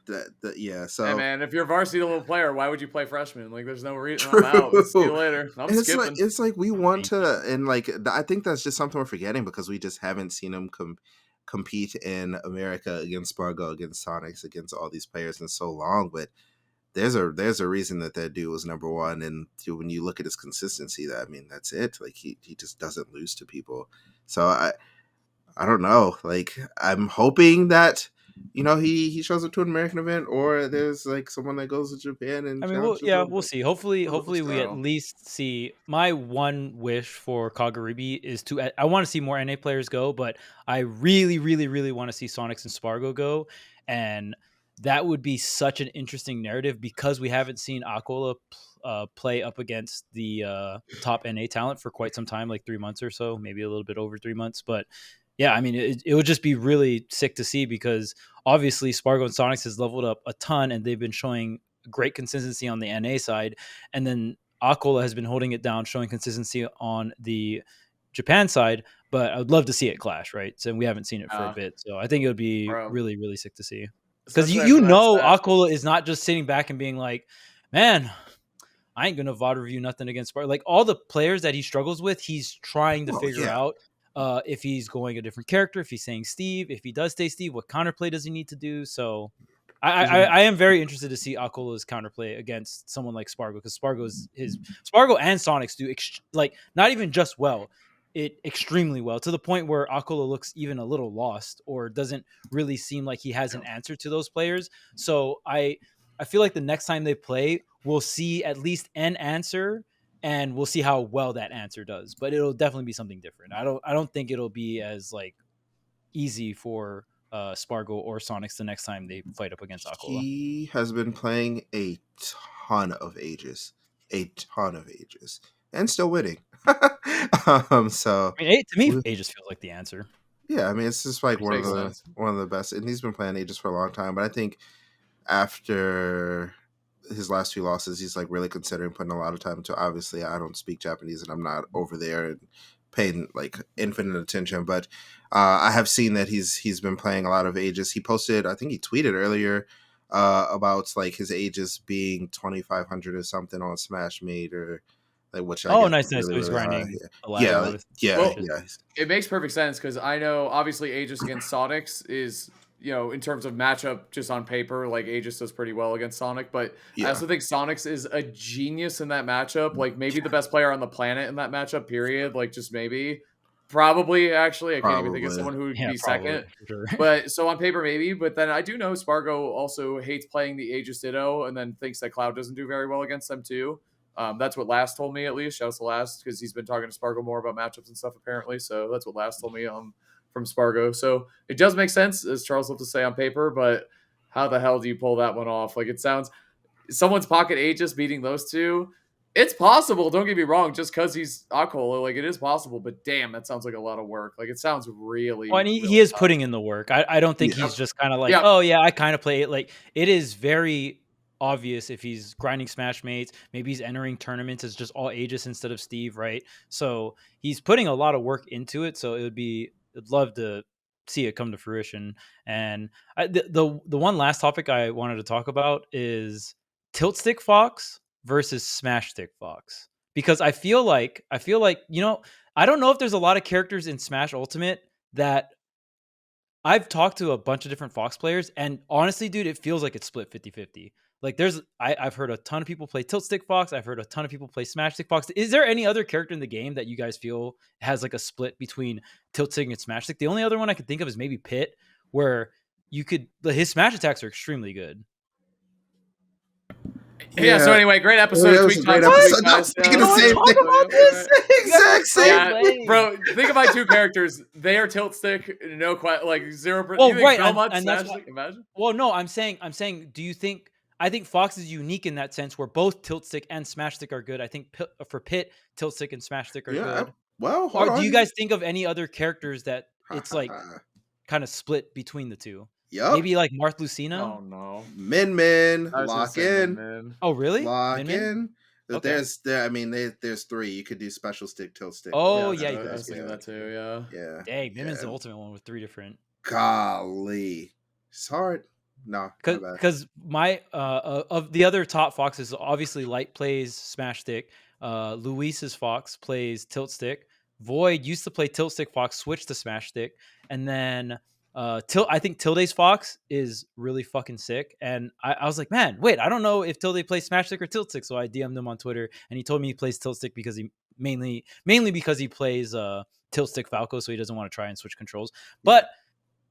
that. So hey man, if you're a varsity level player, why would you play freshman? Like there's no reason. I'm out. See you later. I'm skipping. It's like we want to, and like I think that's just something we're forgetting because we just haven't seen him compete in America against Spargo, against Sonics, against all these players in so long. But there's a reason that dude was number one, and when you look at his consistency, I mean that's it. Like he just doesn't lose to people. So I don't know. Like I'm hoping that he shows up to an American event, or there's like someone that goes to Japan and I mean, we'll see. Hopefully we at least see. My one wish for Kagaribi is I want to see more NA players go, but I really, really, really want to see Sonics and Spargo go, and that would be such an interesting narrative because we haven't seen Akola play up against the top NA talent for quite some time, like 3 months or so, maybe a little bit over 3 months, but. Yeah, I mean, it would just be really sick to see because obviously Spargo and Sonics has leveled up a ton and they've been showing great consistency on the NA side. And then Akola has been holding it down, showing consistency on the Japan side. But I would love to see it clash, right? So we haven't seen it for a bit. So I think it would be really, really sick to see. Because Akola is not just sitting back and being like, man, I ain't going to VOD review nothing against Spargo. Like all the players that he struggles with, he's trying to figure out. If he's going a different character, if he's saying Steve, if he does stay Steve, what counterplay does he need to do? So I am very interested to see Akola's counterplay against someone like Spargo, because Spargo and Sonics do not even just well, it extremely well, to the point where Akola looks even a little lost or doesn't really seem like he has an answer to those players. So I feel like the next time they play, we'll see at least an answer. And we'll see how well that answer does, but it'll definitely be something different. I don't think it'll be as like easy for Spargo or Sonics the next time they fight up against Akola. He has been playing a ton of ages, and still winning. So I mean, to me, Aegis feels like the answer. Yeah, I mean, it's just like one of the best, and he's been playing Aegis for a long time. But I think after his last 2 losses, he's like really considering putting a lot of time into. Obviously, I don't speak Japanese and I'm not over there and paying like infinite attention, but I have seen that he's been playing a lot of Aegis. He posted, I think he tweeted earlier about like his Aegis being 2,500 or something on Smash Made, or like which nice. Really, so he's grinding. Well, it makes perfect sense because I know obviously Aegis against Sonics is, in terms of matchup, just on paper, like Aegis does pretty well against Sonic, but I also think Sonics is a genius in that matchup. Like maybe the best player on the planet in that matchup, period. Like just maybe. Probably, actually. I can't even think of someone who would be second. Sure. But so on paper, maybe. But then I do know Spargo also hates playing the Aegis Ditto and then thinks that Cloud doesn't do very well against them too. That's what Last told me, at least. Shouts to Last, because he's been talking to Spargo more about matchups and stuff, apparently. So that's what Last told me from Spargo. So it does make sense, as Charles loved to say, on paper, but how the hell do you pull that one off? Like, it sounds someone's pocket Aegis beating those two. It's possible, don't get me wrong, just because he's Akola, like, it is possible, but damn, that sounds like a lot of work. Like, it sounds really... Well, and he is putting in the work. I don't think he's just kind of like, oh, yeah, I kind of play it. Like, it is very obvious if he's grinding Smash Mates, maybe he's entering tournaments as just all Aegis instead of Steve, right? So he's putting a lot of work into it, so I'd love to see it come to fruition. And the one last topic I wanted to talk about is tilt stick Fox versus smash stick Fox, because I feel like I don't know if there's a lot of characters in Smash Ultimate that I've talked to a bunch of different Fox players, and honestly, dude, it feels like it's split 50-50. Like I've heard a ton of people play tilt stick Fox. I've heard a ton of people play smash stick Fox. Is there any other character in the game that you guys feel has like a split between tilt stick and smash stick? The only other one I could think of is maybe Pit, where his smash attacks are extremely good. Yeah. So anyway, great episode. Yeah, Tweek great talks episode. guys. Thinking the same thing about this. Exact same. Bro, think of my two characters. They are tilt stick, no like 0%. Well, you think right, Belmont and smash that's stick? Imagine. Well, no, I'm saying, do you think? I think Fox is unique in that sense, where both tilt stick and smash stick are good. I think for Pit, tilt stick and smash stick are good. Well, hold on. Do you guys think of any other characters that it's like kind of split between the two? Yep. Maybe like Marth Lucina? Oh no. Min. Lock in. Min. Oh really? Lock in. Okay. There's 3. You could do special stick, tilt stick. Oh yeah, you I guys was thinking that too. Yeah. Dang, Min's the ultimate one with 3 different. Golly, it's hard. No, because my of the other top Foxes, obviously Light plays smash stick. Luis's Fox plays tilt stick. Void used to play tilt stick Fox, switched to smash stick, and then I think Tilde's Fox is really fucking sick. And I was like, man, wait, I don't know if Tilde plays smash stick or tilt stick. So I DM'd him on Twitter, and he told me he plays tilt stick because he mainly because he plays tilt stick Falco, so he doesn't want to try and switch controls. But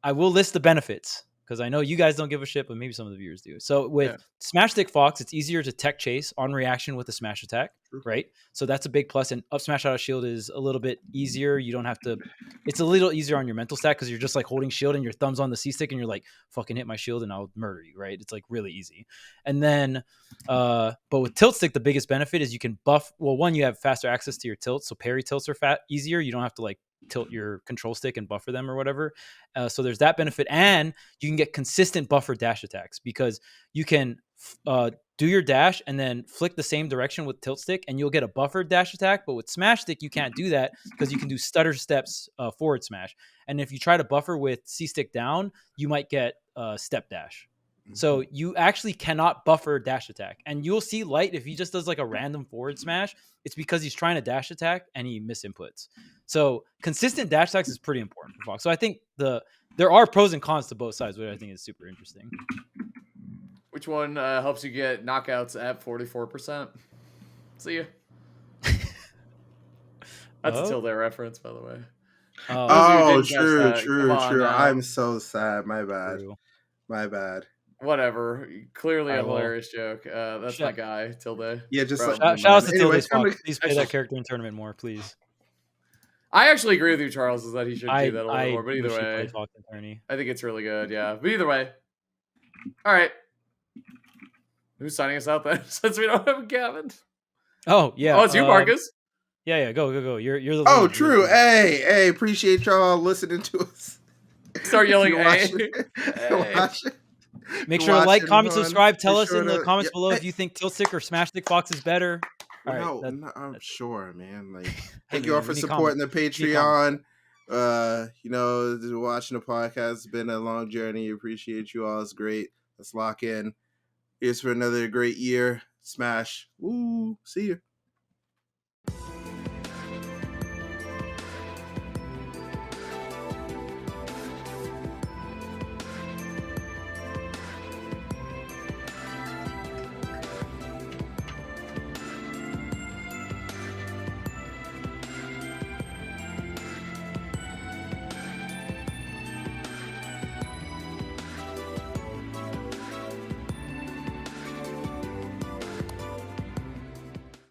I will list the benefits, because I know you guys don't give a shit, but maybe some of the viewers do. So with Smash Stick Fox, it's easier to tech chase on reaction with a smash attack, right? So that's a big plus. And up smash out of shield is a little bit easier. You don't have to. It's a little easier on your mental stack, because you're just like holding shield and your thumb's on the C stick, and you're like, fucking hit my shield and I'll murder you, right? It's like really easy. And then, but with tilt stick, the biggest benefit is you can buff. Well, one, you have faster access to your tilts, so parry tilts are easier. You don't have to like tilt your control stick and buffer them or whatever. So there's that benefit, and you can get consistent buffer dash attacks, because you can do your dash and then flick the same direction with tilt stick, and you'll get a buffered dash attack. But with smash stick, you can't do that, because you can do stutter steps forward smash, and if you try to buffer with C stick down, you might get step dash. So you actually cannot buffer dash attack. And you'll see Light, if he just does like a random forward smash, it's because he's trying to dash attack and he misinputs. So consistent dash attacks is pretty important for Fox. So I think there are pros and cons to both sides, which I think is super interesting. Which one helps you get knockouts at 44%? See ya. That's a Tilde reference, by the way. True. I'm so sad. My bad. Whatever. Clearly a hilarious joke. That's my guy, Tilde. Yeah, just shout out to Tilde's Fox. Please play that character in tournament more, please. I actually agree with you, Charles, is that he should do that a little more. But either way, I think it's really good. Yeah. But either way. All right. Who's signing us out then? Since we don't have Gavin. Oh, yeah. Oh, it's you, Marcus. Yeah. Go. You're the Oh, lead. true. Hey, appreciate y'all listening to us. Start yelling, hey. Make sure to like, comment, subscribe. Tell us in the comments below if you think tilt stick or smash stick Fox is better. I'm sure, man. Like, thank you all for supporting the Patreon. Watching the podcast has been a long journey. Appreciate you all. It's great. Let's lock in. Here's for another great year. Smash. Woo. See you.